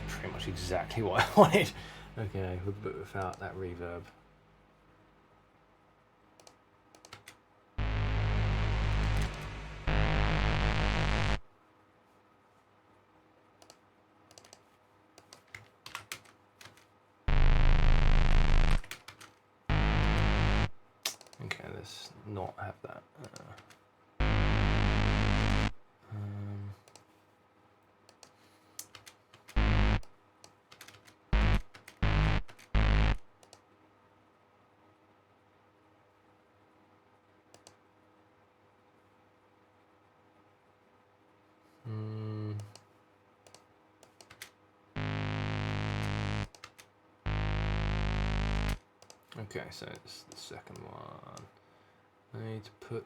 Pretty much exactly what I wanted. Okay, but without that reverb. Okay, let's not have that. Okay, so it's the second one. I need to put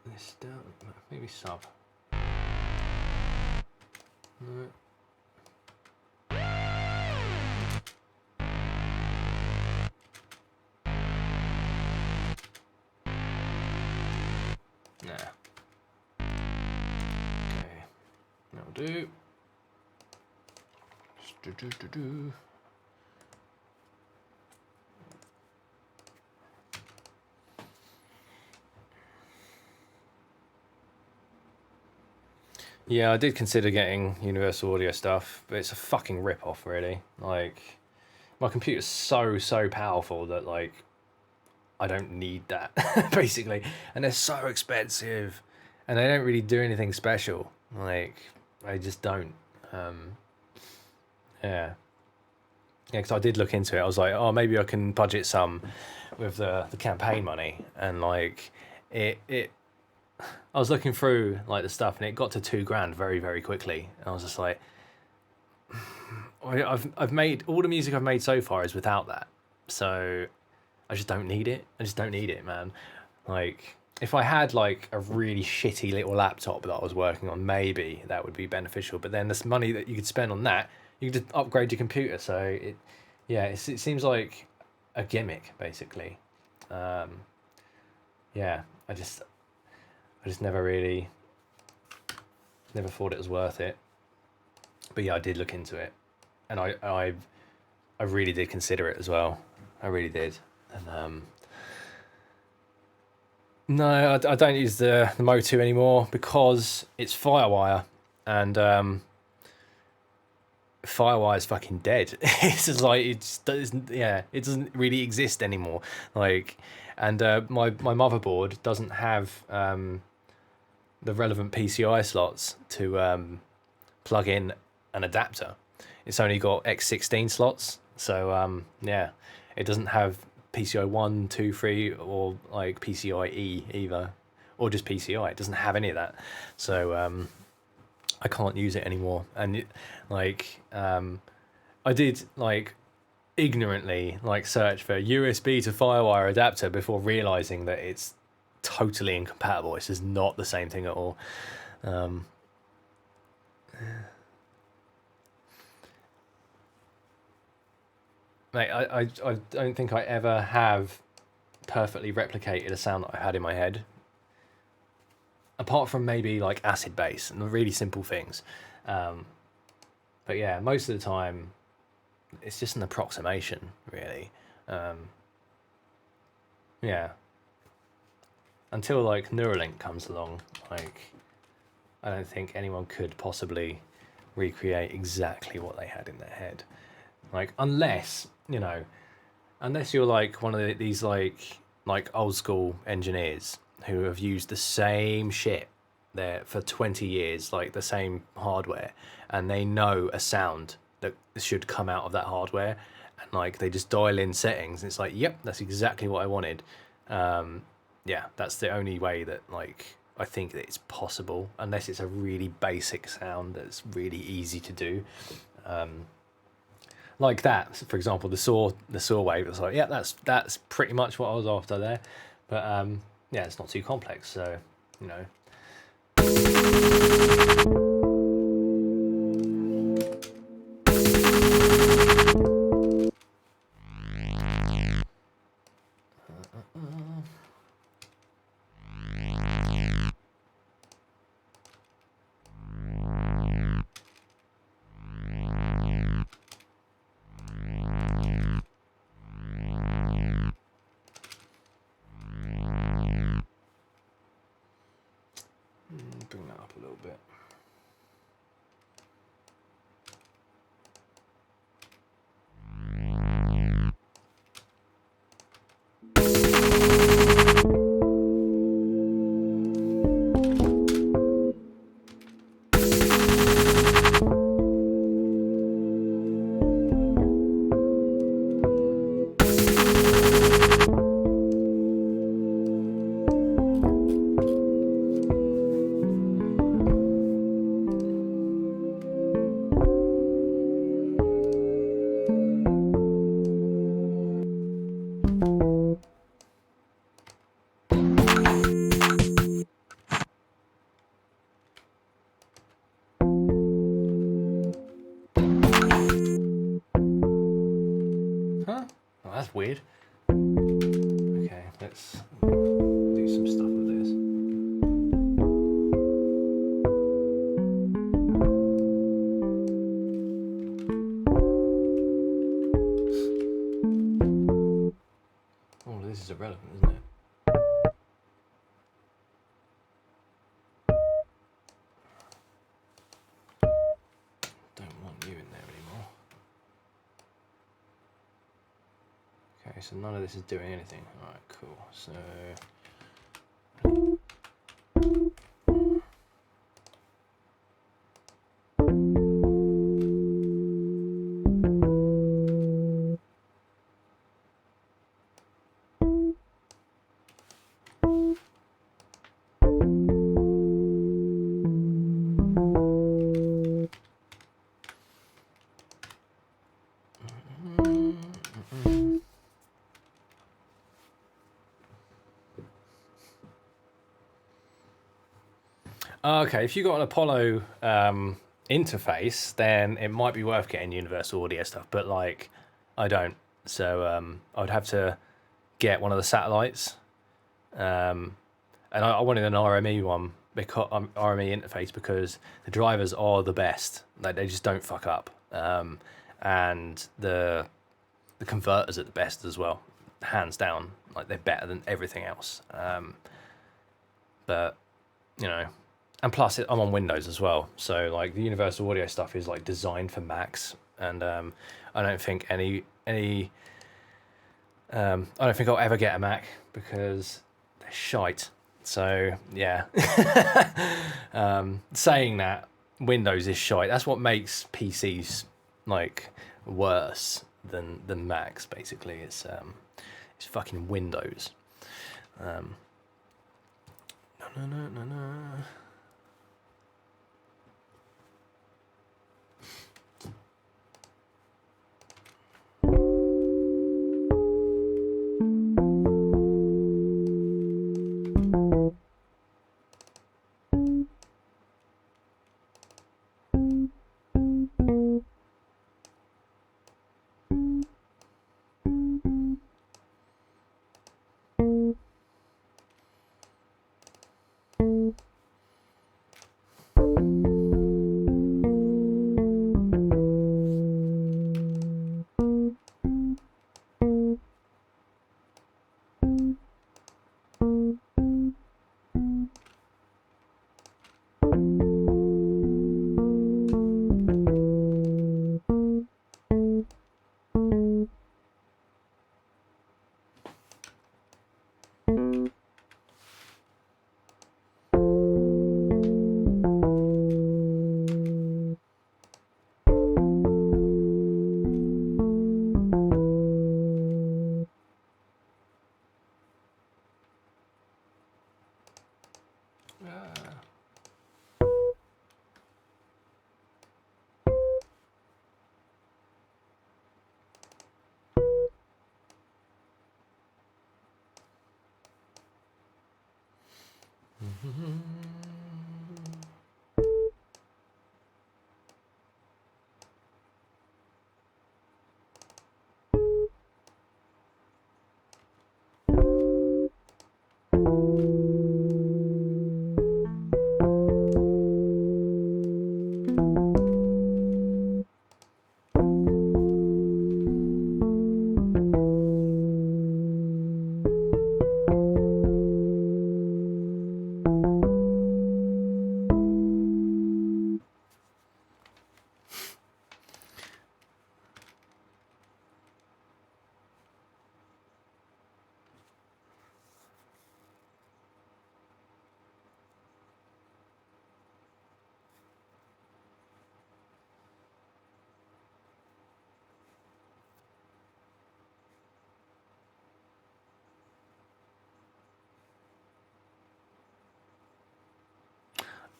this down, maybe sub. No. Nah. Okay, that'll do. Do. Yeah, I did consider getting Universal Audio stuff, but it's a fucking rip-off, really. Like, my computer's so powerful that, like, I don't need that, basically. And they're so expensive, and they don't really do anything special. Like, they just don't. Yeah, because I did look into it. I was like, oh, maybe I can budget some with the campaign money, and like it. I was looking through like the stuff, and it got to $2,000 very quickly. And I was just like, I've made all the music I've made so far is without that. So I just don't need it. I just don't need it, man. Like, if I had like a really shitty little laptop that I was working on, maybe that would be beneficial. But then this money that you could spend on that, you could just upgrade your computer. So it seems like a gimmick, basically. Yeah, I just never thought it was worth it. But yeah, I did look into it, and I really did consider it as well. I really did, and no, I don't use the Motu anymore because it's Firewire, and Firewire is fucking dead. It's just like it doesn't really exist anymore. Like, and my motherboard doesn't have the relevant PCI slots to plug in an adapter. It's only got X16 slots, so yeah, it doesn't have PCI 1, 2, 3, or like PCIe either, or just PCI. It doesn't have any of that, so I can't use it anymore. And I did like ignorantly like search for USB to Firewire adapter before realizing that it's totally incompatible. It's just not the same thing at all. Mate, I don't think I ever have perfectly replicated a sound that I had in my head. Apart from maybe like acid bass and really simple things. But yeah, most of the time it's just an approximation, really. Yeah. Until like Neuralink comes along, like I don't think anyone could possibly recreate exactly what they had in their head. Like, unless you're like one of these like old school engineers who have used the same shit there for 20 years, like the same hardware, and they know a sound that should come out of that hardware, and like they just dial in settings and it's like, yep, that's exactly what I wanted. Yeah, that's the only way that like I think that it's possible, unless it's a really basic sound that's really easy to do. Like that, for example, the saw wave. It's like, yeah, that's pretty much what I was after there. But yeah, it's not too complex, so you know. Bring that up a little bit. Huh? Oh, that's weird. Okay, let's do some stuff with this. Oh, this is irrelevant, isn't it? Don't want you in there anymore. Okay, so none of this is doing anything. Alright, cool. So Okay, if you got an Apollo interface, then it might be worth getting universal audio stuff. But like, I don't. So I'd have to get one of the satellites. And I wanted an RME one because RME interface because the drivers are the best. Like they just don't fuck up. And the converters are the best as well, hands down. Like they're better than everything else. But you know, and plus I'm on Windows as well, so like the universal audio stuff is like designed for Macs, and I don't think I don't think I'll ever get a Mac because they're shite. So yeah, saying that Windows is shite. That's what makes PCs like worse than Macs. Basically, it's fucking Windows. No, no, no, no, no.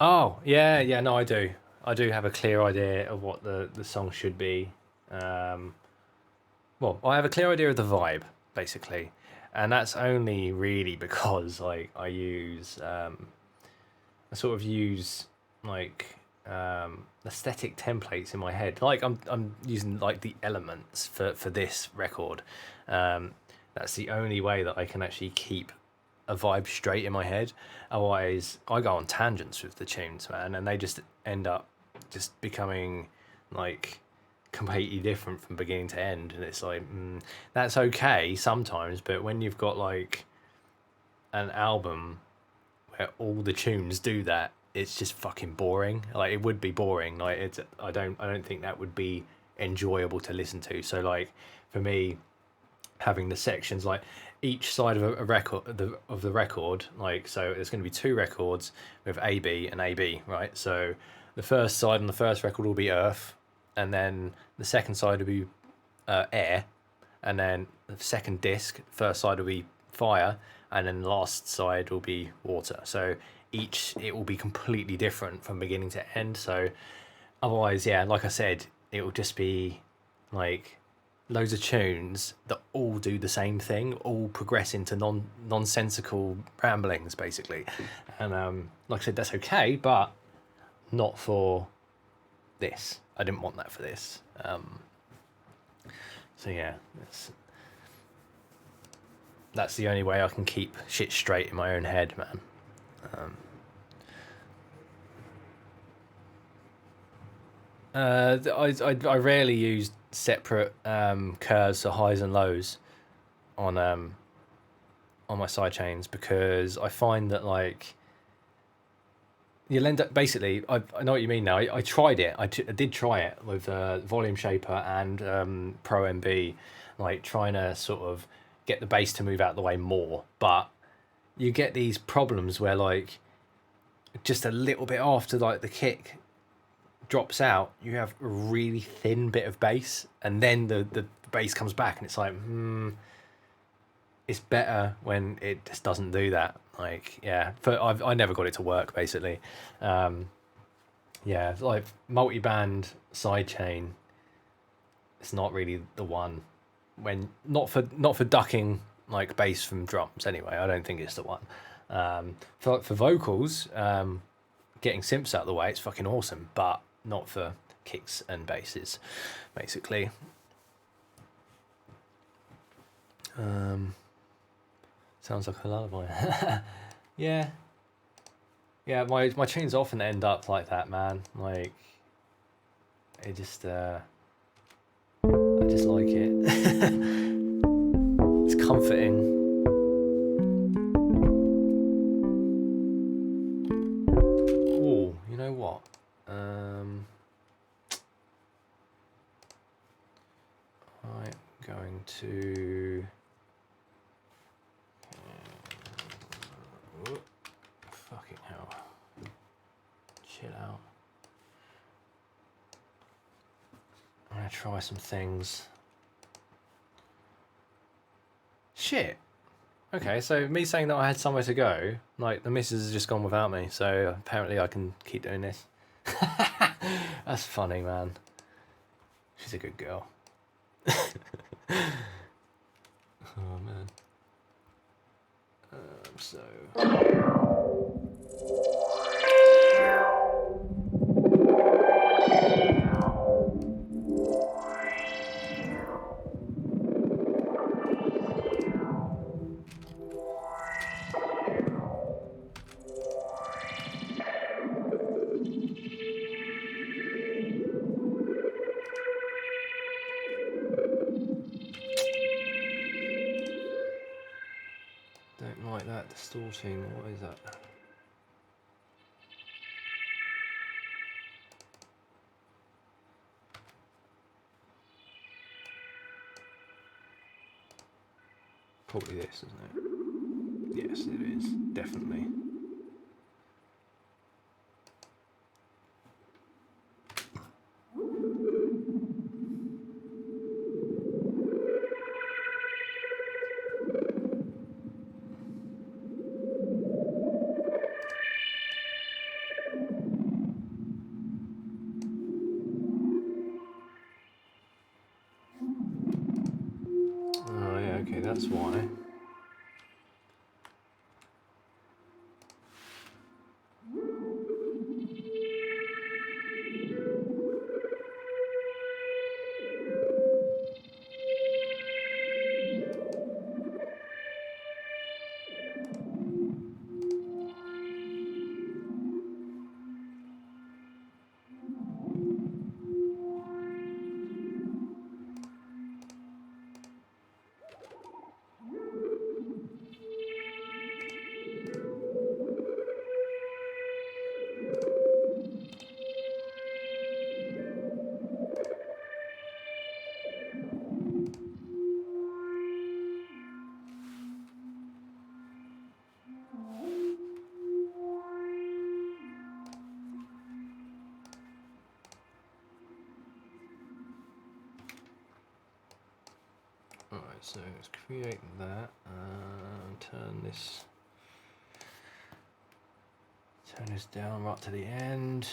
Oh, yeah, yeah, no, I do. I do have a clear idea of what the song should be. Um, well, I have a clear idea of the vibe, basically. And that's only really because like I sort of use like aesthetic templates in my head. Like I'm using like the elements for this record. That's the only way that I can actually keep a vibe straight in my head. Otherwise, I go on tangents with the tunes, man, and they just end up just becoming like completely different from beginning to end. And it's like that's okay sometimes, but when you've got like an album where all the tunes do that, it's just fucking boring. Like it would be boring. Like it's I don't think that would be enjoyable to listen to. So like for me, having the sections like each side of a record of the record, like so there's going to be two records with AB and AB, right? So the first side on the first record will be Earth, and then the second side will be Air, and then the second disc, first side will be Fire, and then the last side will be Water. So each it will be completely different from beginning to end. So otherwise, yeah, like I said, it will just be like loads of tunes that all do the same thing, all progress into nonsensical ramblings, basically. And like I said, that's okay, but not for this. I didn't want that for this. So yeah, that's the only way I can keep shit straight in my own head, man. I rarely use separate curves, so highs and lows on my sidechains, because I find that like you'll end up basically. I know what you mean now. I tried it. I did try it with Volume Shaper and Pro MB, like trying to sort of get the bass to move out the way more, but you get these problems where like just a little bit after like the kick drops out, you have a really thin bit of bass, and then the bass comes back, and it's like, it's better when it just doesn't do that. Like, yeah, I never got it to work, basically. Yeah, like multi-band sidechain, it's not really the one. When not for ducking like bass from drums, anyway. I don't think it's the one. For vocals, getting synths out of the way, it's fucking awesome, but not for kicks and basses, basically. Sounds like a lullaby. Yeah, my tunes often end up like that, man. Like, it just I just like it. It's comforting. Oh, you know what? I'm going to fucking hell. Chill out. I'm gonna try some things. Shit. Okay, so me saying that I had somewhere to go, like the missus has just gone without me, so apparently I can keep doing this. That's funny, man. She's a good girl. Oh man. So. Don't like that distorting. What is that? Probably this, isn't it? Yes, it is. Definitely. Oh yeah, okay, that's why. Alright, so let's create that. Turn this down right to the end.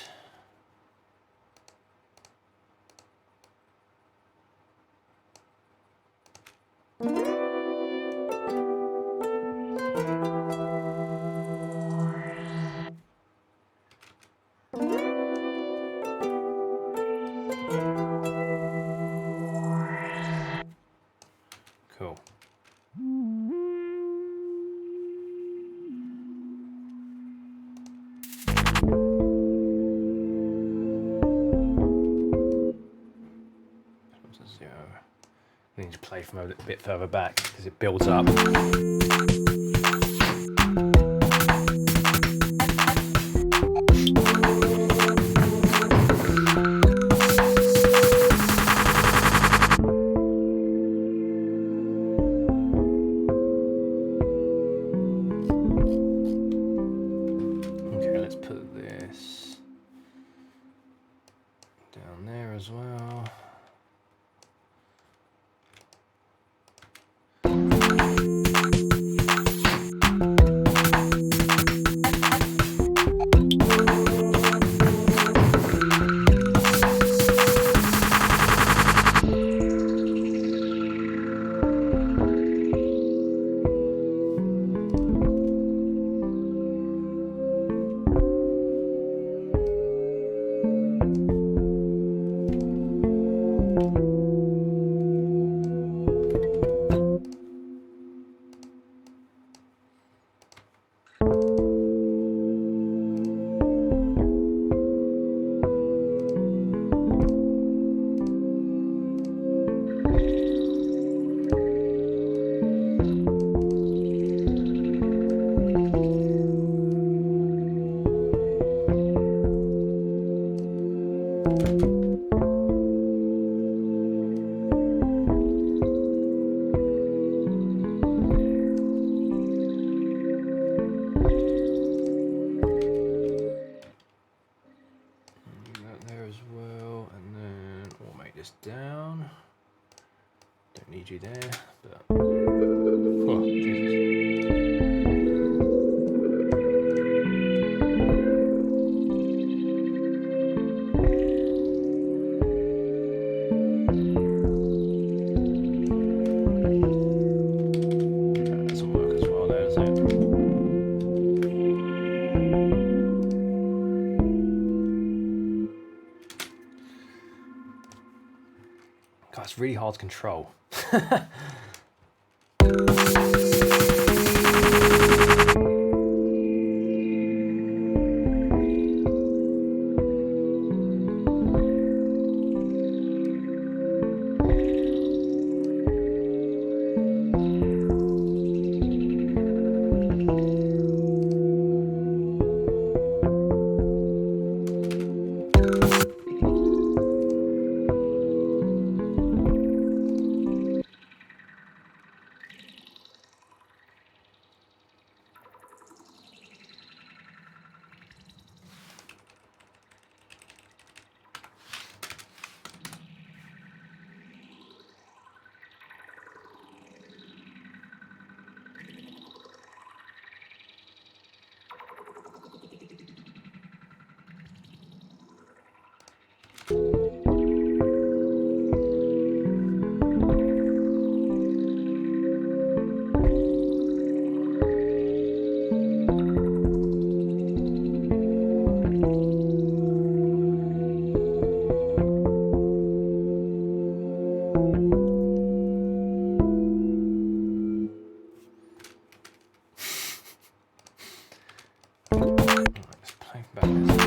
Zero. I need to play from a bit further back because it builds up. Okay, let's put this down there as well. Down. Don't need you there, but oh, Jesus. That doesn't work as well there, does it? God, it's really hard to control. Let's play back this.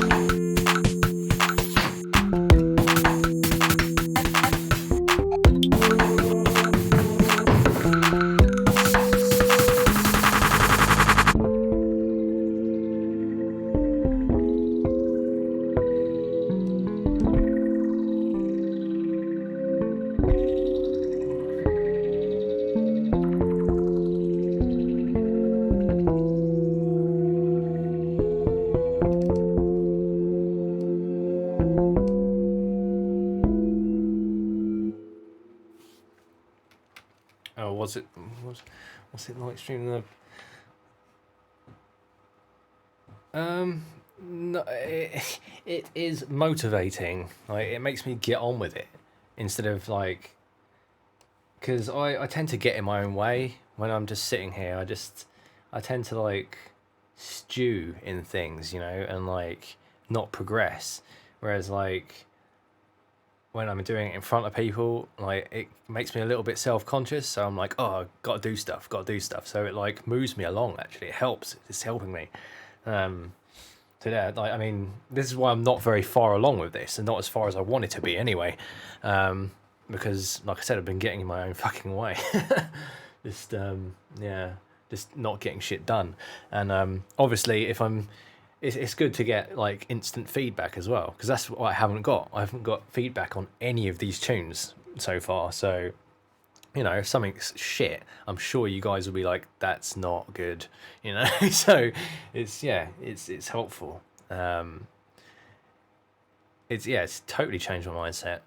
Oh, what's it like streaming the? No, it is motivating. Like, it makes me get on with it instead of like, because I tend to get in my own way when I'm just sitting here. I tend to like stew in things, you know, and like not progress. Whereas like when I'm doing it in front of people, like it makes me a little bit self-conscious. So I'm like, oh, got to do stuff, got to do stuff. So it like moves me along. Actually, it helps. It's helping me. So yeah, like I mean, this is why I'm not very far along with this, and not as far as I wanted to be anyway. Because, like I said, I've been getting in my own fucking way. just yeah, just not getting shit done. And obviously, if I'm it's good to get like instant feedback as well, because that's what I haven't got. I haven't got feedback on any of these tunes so far. So, you know, if something's shit, I'm sure you guys will be like, "That's not good," you know. So, it's helpful. It's totally changed my mindset.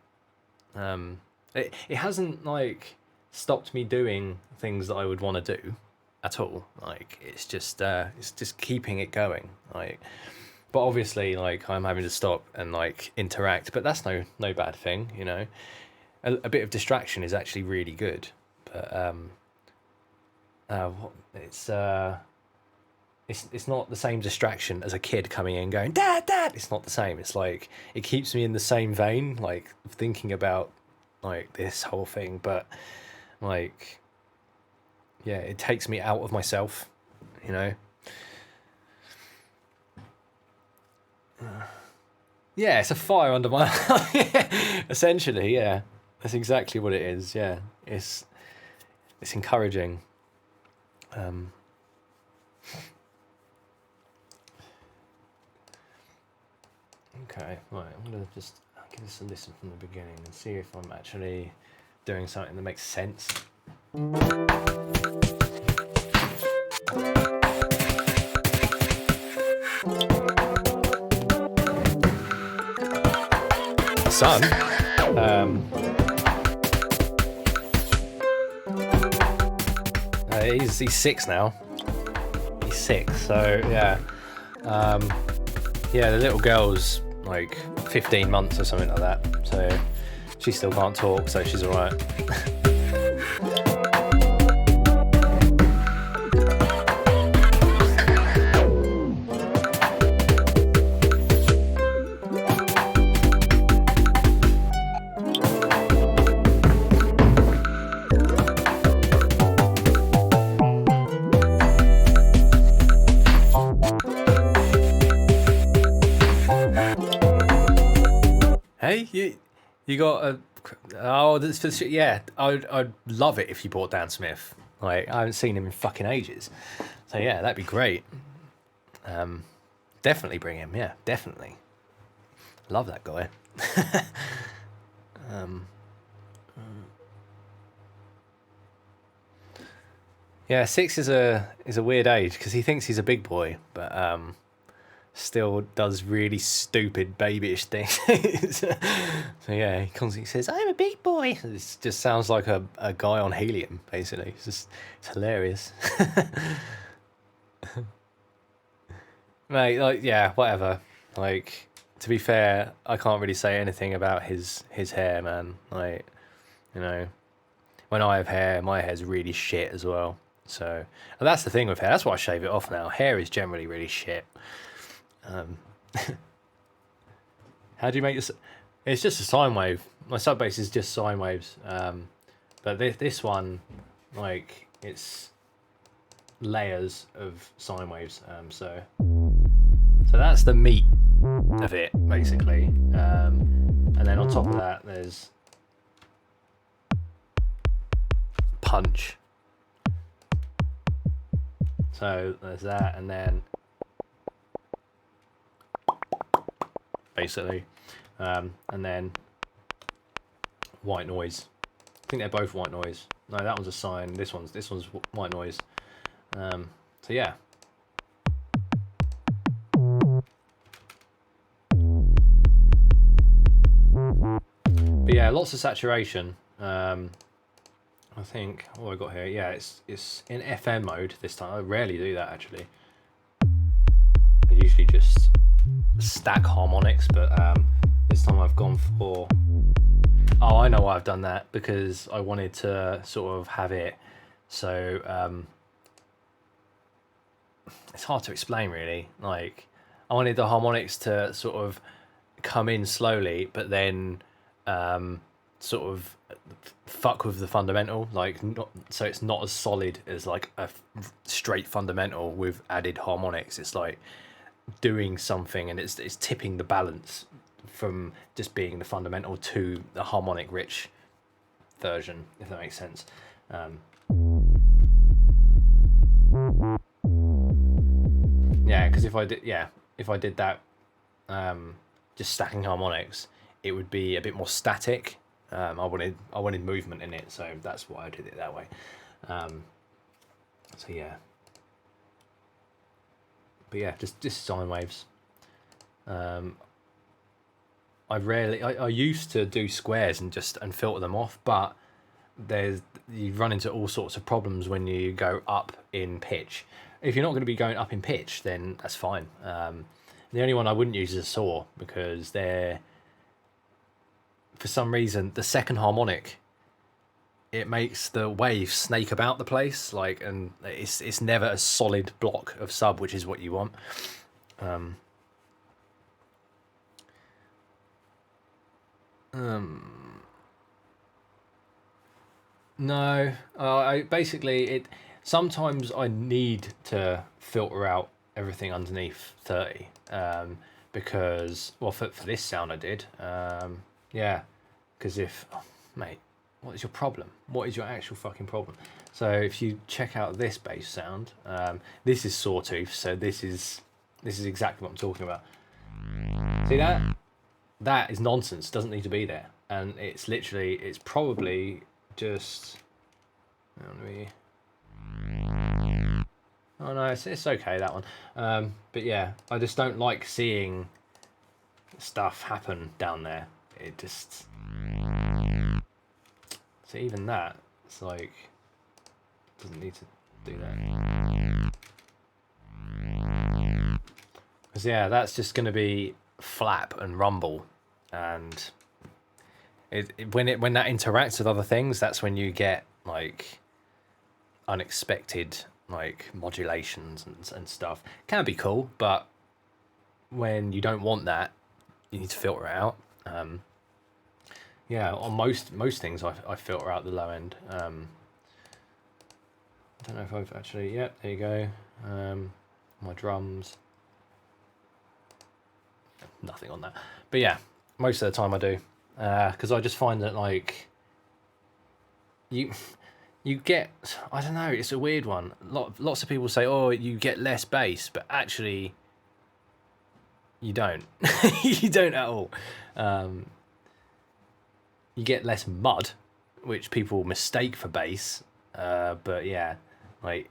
It hasn't like stopped me doing things that I would want to do at all. Like it's just keeping it going. Like, but obviously, like I'm having to stop and like interact. But that's no bad thing, you know. A bit of distraction is actually really good. But it's not the same distraction as a kid coming in going dad dad. It's not the same. It's like it keeps me in the same vein, like thinking about like this whole thing, but like yeah, it takes me out of myself, you know. Yeah, it's a fire under my essentially, yeah, that's exactly what it is. Yeah, it's encouraging. Okay, right, I'm gonna just give this a listen from the beginning and see if I'm actually doing something that makes sense. Son, he's 6 now. He's 6, so yeah. Yeah, the little girl's like 15 months or something like that, so she still can't talk, so she's alright. Hey, you got a this for yeah. I'd love it if you brought Dan Smith. Like I haven't seen him in fucking ages, so yeah, that'd be great. Definitely bring him. Yeah, definitely. Love that guy. Yeah, 6 is a weird age because he thinks he's a big boy, but still does really stupid babyish things. So yeah, he constantly says, "I'm a big boy." It just sounds like a guy on helium, basically. It's hilarious. Mate, like yeah, whatever. Like to be fair, I can't really say anything about his hair, man. Like, you know, when I have hair, my hair's really shit as well. So and that's the thing with hair. That's why I shave it off now. Hair is generally really shit. How do you make this? It's just a sine wave. My sub bass is just sine waves. But this one, like, it's layers of sine waves. So that's the meat of it, basically. And then on top of that, there's punch. So there's that, and then basically, and then white noise. I think they're both white noise. No, that one's a sine. This one's white noise. So yeah. But yeah, lots of saturation. I think what I got here. Yeah, it's in FM mode this time. I rarely do that actually. I usually just stack harmonics, but this time I've gone for. Oh, I know why I've done that, because I wanted to sort of have it so it's hard to explain really. Like I wanted the harmonics to sort of come in slowly, but then sort of fuck with the fundamental, like not so it's not as solid as like a straight fundamental with added harmonics. It's like doing something, and it's tipping the balance from just being the fundamental to the harmonic rich version, if that makes sense. Yeah, because if I did that, just stacking harmonics, it would be a bit more static. I wanted movement in it, so that's why I did it that way. So yeah, but yeah, just sine waves. I used to do squares and filter them off, but you run into all sorts of problems when you go up in pitch. If you're not going to be going up in pitch, then that's fine. The only one I wouldn't use is a saw, because they're, for some reason, the second harmonic, it makes the wave snake about the place, like, and it's never a solid block of sub, which is what you want. No, I basically sometimes I need to filter out everything underneath 30, because, well, for this sound I did, yeah, because mate, what is your problem? What is your actual fucking problem? So if you check out this bass sound, this is sawtooth, so this is exactly what I'm talking about. See that? That is nonsense. Doesn't need to be there, and it's probably just. Oh no, it's okay, that one. But yeah, I just don't like seeing stuff happen down there. It just. So even that, it's like, doesn't need to do that. Because yeah, that's just going to be flap and rumble, and when that interacts with other things, that's when you get like unexpected like modulations and stuff. Can be cool, but when you don't want that, you need to filter it out. Yeah, on most things I filter out the low end. I don't know if I've actually, yeah, there you go. My drums, nothing on that, but yeah, most of the time I do, because I just find that like you get, I don't know, it's a weird one. Lots of people say, oh, you get less bass, but actually you don't. You don't at all. You get less mud, which people mistake for bass, but yeah, like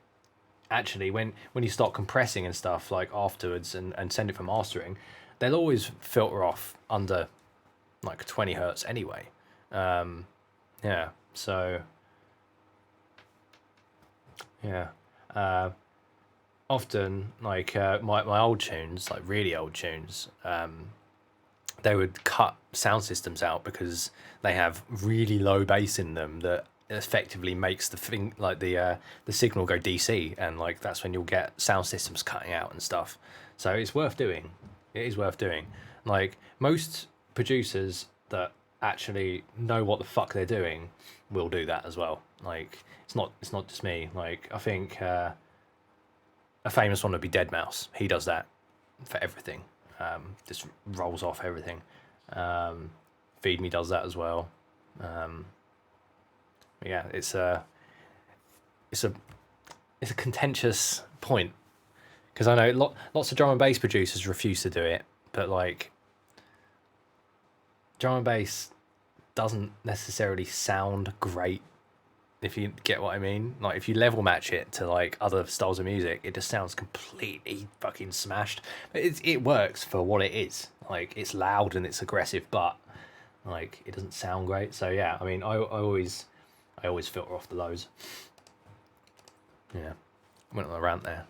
actually when you start compressing and stuff like afterwards and send it for mastering, they'll always filter off under like 20 hertz anyway. Yeah, so yeah, often like my old tunes, like really old tunes, they would cut sound systems out because they have really low bass in them that effectively makes the thing like the signal go DC, and like that's when you'll get sound systems cutting out and stuff. So it's worth doing. It is worth doing. Like most producers that actually know what the fuck they're doing will do that as well. Like it's not just me. Like I think a famous one would be Deadmau5. He does that for everything. Just rolls off everything. Feed Me does that as well. Yeah, it's a contentious point, because I know lots of drum and bass producers refuse to do it, but like drum and bass doesn't necessarily sound great, if you get what I mean. Like if you level match it to like other styles of music, it just sounds completely fucking smashed. It works for what it is. Like it's loud and it's aggressive, but like it doesn't sound great. So yeah, I mean I always filter off the lows. Yeah, went on a rant there.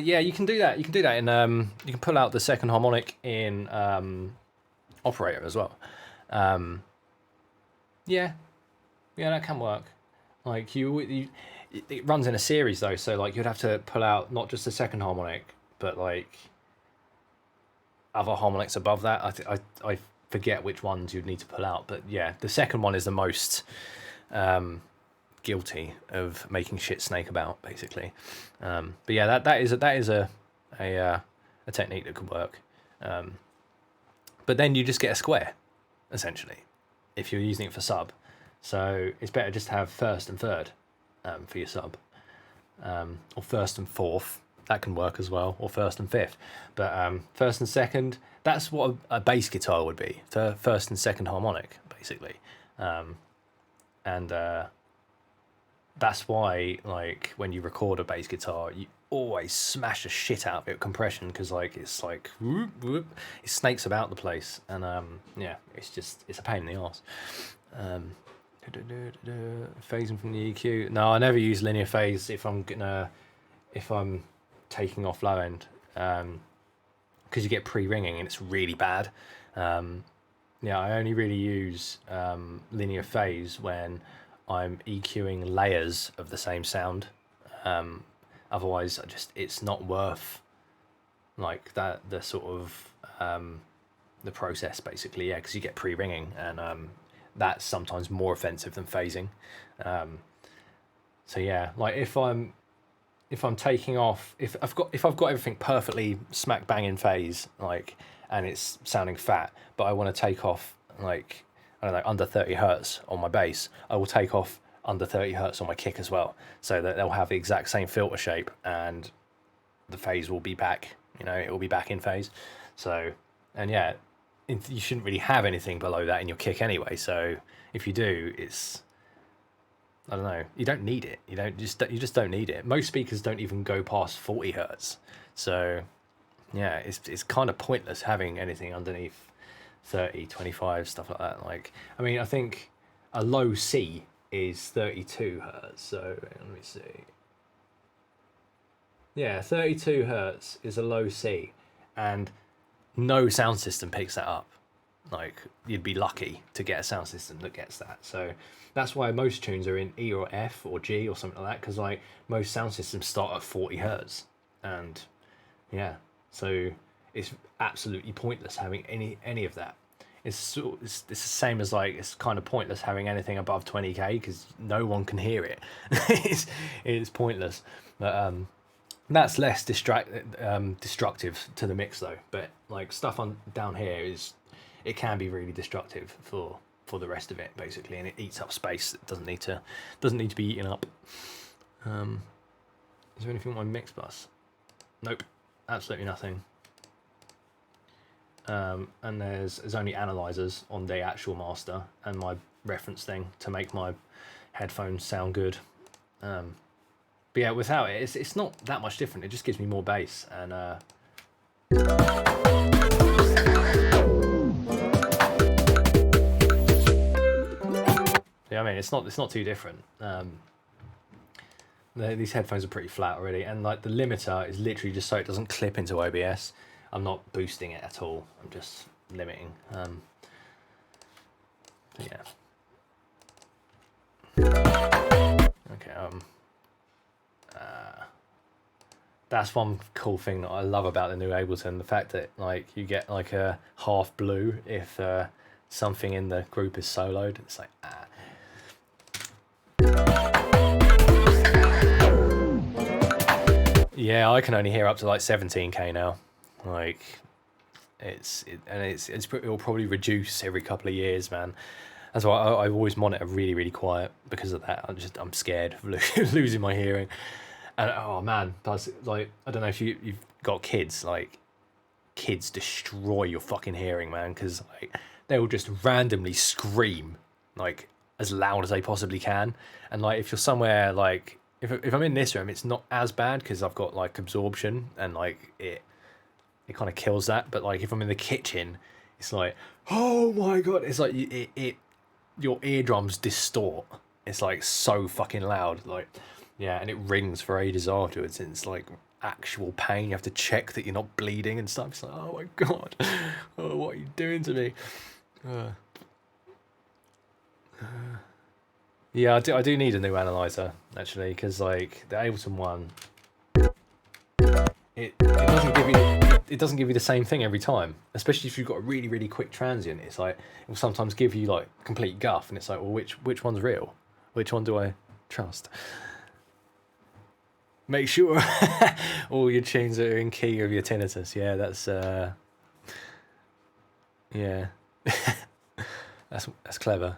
Yeah, you can do that. You can do that in you can pull out the second harmonic in operator as well. Yeah, that can work. Like it runs in a series though, so like you'd have to pull out not just the second harmonic, but like other harmonics above that, I forget which ones you'd need to pull out. But yeah, the second one is the most guilty of making shit snake about, basically. But yeah, that is a technique that could work. But then you just get a square, essentially, if you're using it for sub. So it's better just to have first and third for your sub, or first and fourth. That can work as well, or first and fifth. But first and second, that's what a bass guitar would be. First and second harmonic, basically. And that's why, like, when you record a bass guitar, you always smash the shit out of it with compression, because like it's like whoop, whoop, it snakes about the place, and yeah, it's a pain in the arse. Phasing from the EQ. No, I never use linear phase if I'm taking off low end, because you get pre-ringing and it's really bad. Yeah, I only really use linear phase when I'm EQing layers of the same sound. Otherwise, it's not worth like that, the sort of the process, basically. Yeah, because you get pre-ringing, and that's sometimes more offensive than phasing. So yeah, like if I'm taking off, if I've got everything perfectly smack bang in phase, like, and it's sounding fat, but I want to take off, like, I don't know, under 30 hertz on my bass, I will take off under 30 hertz on my kick as well, so that they'll have the exact same filter shape, and the phase will be back, it will be back in phase. So, and yeah, you shouldn't really have anything below that in your kick anyway, so if you do, it's, I don't know, you don't need it. You just don't need it. Most speakers don't even go past 40 hertz. So yeah, it's kind of pointless having anything underneath 30, 25, stuff like that. Like, I mean, I think a low C is 32 hertz. So let me see. Yeah, 32 hertz is a low C, and no sound system picks that up. Like, you'd be lucky to get a sound system that gets that. So that's why most tunes are in E or F or G or something like that, because like most sound systems start at 40 hertz, and yeah, so it's absolutely pointless having any of that. It's the same as, like, it's kind of pointless having anything above 20k, because no one can hear it. It's pointless. But that's less destructive to the mix though. But like stuff on down here it can be really destructive for the rest of it, basically, and it eats up space that doesn't need to be eaten up. Is there anything on my mix bus? Nope, absolutely nothing. And there's only analyzers on the actual master and my reference thing to make my headphones sound good. But yeah, without it, it's not that much different. It just gives me more bass, and yeah, I mean, it's not too different. These headphones are pretty flat already, and like the limiter is literally just so it doesn't clip into OBS. I'm not boosting it at all. I'm just limiting. Yeah. Okay. That's one cool thing that I love about the new Ableton, the fact that like you get like a half blue if something in the group is soloed. It's like Yeah, I can only hear up to like 17k now. Like, it'll probably reduce every couple of years, man. That's why I always monitor really, really quiet, because of that. I'm scared of losing my hearing. And oh man, plus, like, I don't know if you've got kids. Like, kids destroy your fucking hearing, man, because like they will just randomly scream like as loud as they possibly can. And like if you're somewhere like if I'm in this room, it's not as bad because I've got like absorption, and like it kind of kills that. But like if I'm in the kitchen, it's like, oh my god, it's like your eardrums distort. It's like so fucking loud, like, yeah, and it rings for ages afterwards, and it's like actual pain. You have to check that you're not bleeding and stuff. It's like, oh my god, oh, what are you doing to me? Yeah, I do need a new analyzer actually, because like the Ableton one, it doesn't give you the same thing every time, especially if you've got a really, really quick transient. It's like it will sometimes give you like complete guff, and it's like, well, which one's real? Which one do I trust? Make sure all your tunes are in key of your tinnitus. Yeah, that's yeah, that's clever.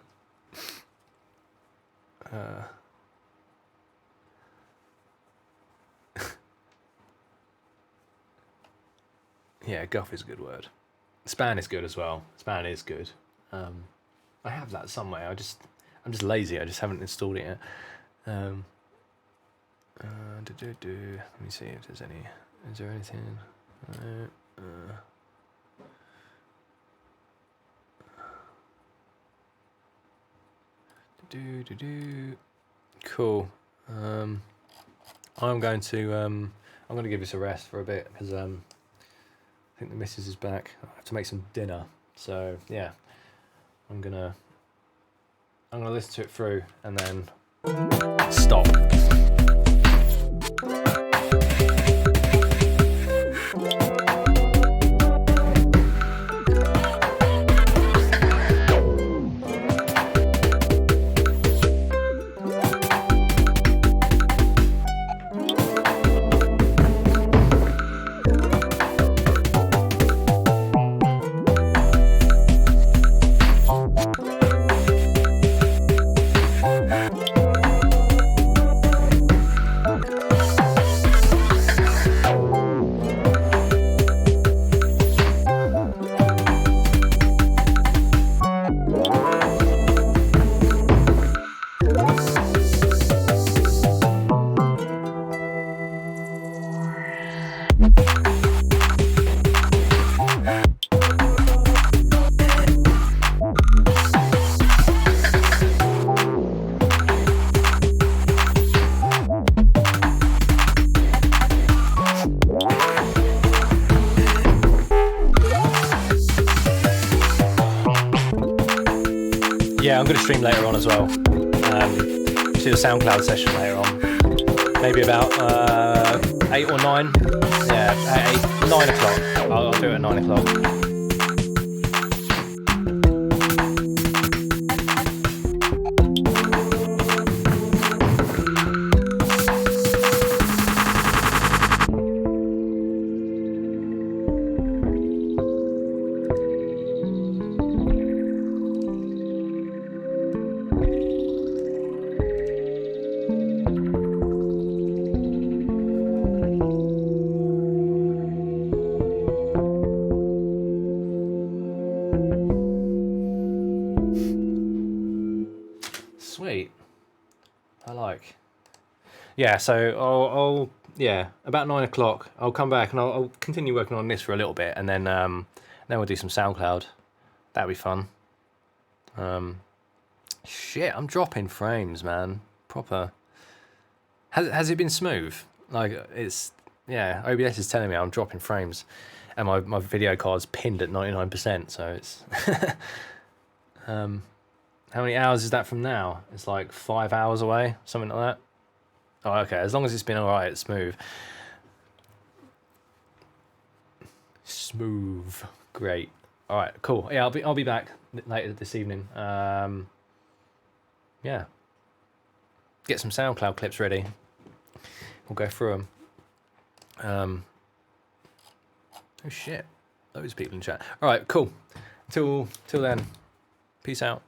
Yeah, guff is a good word. Span is good as well. Span is good. I have that somewhere. I'm just lazy. I just haven't installed it yet. Let me see if there's any. Is there anything? Cool. I'm going to give this a rest for a bit because I think the missus is back. I have to make some dinner. So yeah, I'm gonna listen to it through and then stop. Yeah, I'm going to stream later on as well. Do a SoundCloud session later on. Maybe about 8 or 9. Yeah, 9 o'clock. I'll do it at 9 o'clock. Sweet. I like. Yeah, so I'll about 9 o'clock. I'll come back and I'll continue working on this for a little bit, and then we'll do some SoundCloud. That'll be fun. Shit, I'm dropping frames, man. Proper. Has it been smooth? Like it's OBS is telling me I'm dropping frames, and my video card's pinned at 99%. So it's. How many hours is that from now? It's like 5 hours away, something like that. Oh, okay. As long as it's been all right, it's smooth. Smooth, great. All right, cool. Yeah, I'll be back later this evening. Yeah. Get some SoundCloud clips ready. We'll go through them. Oh shit, loads of people in chat. All right, cool. Till then, peace out.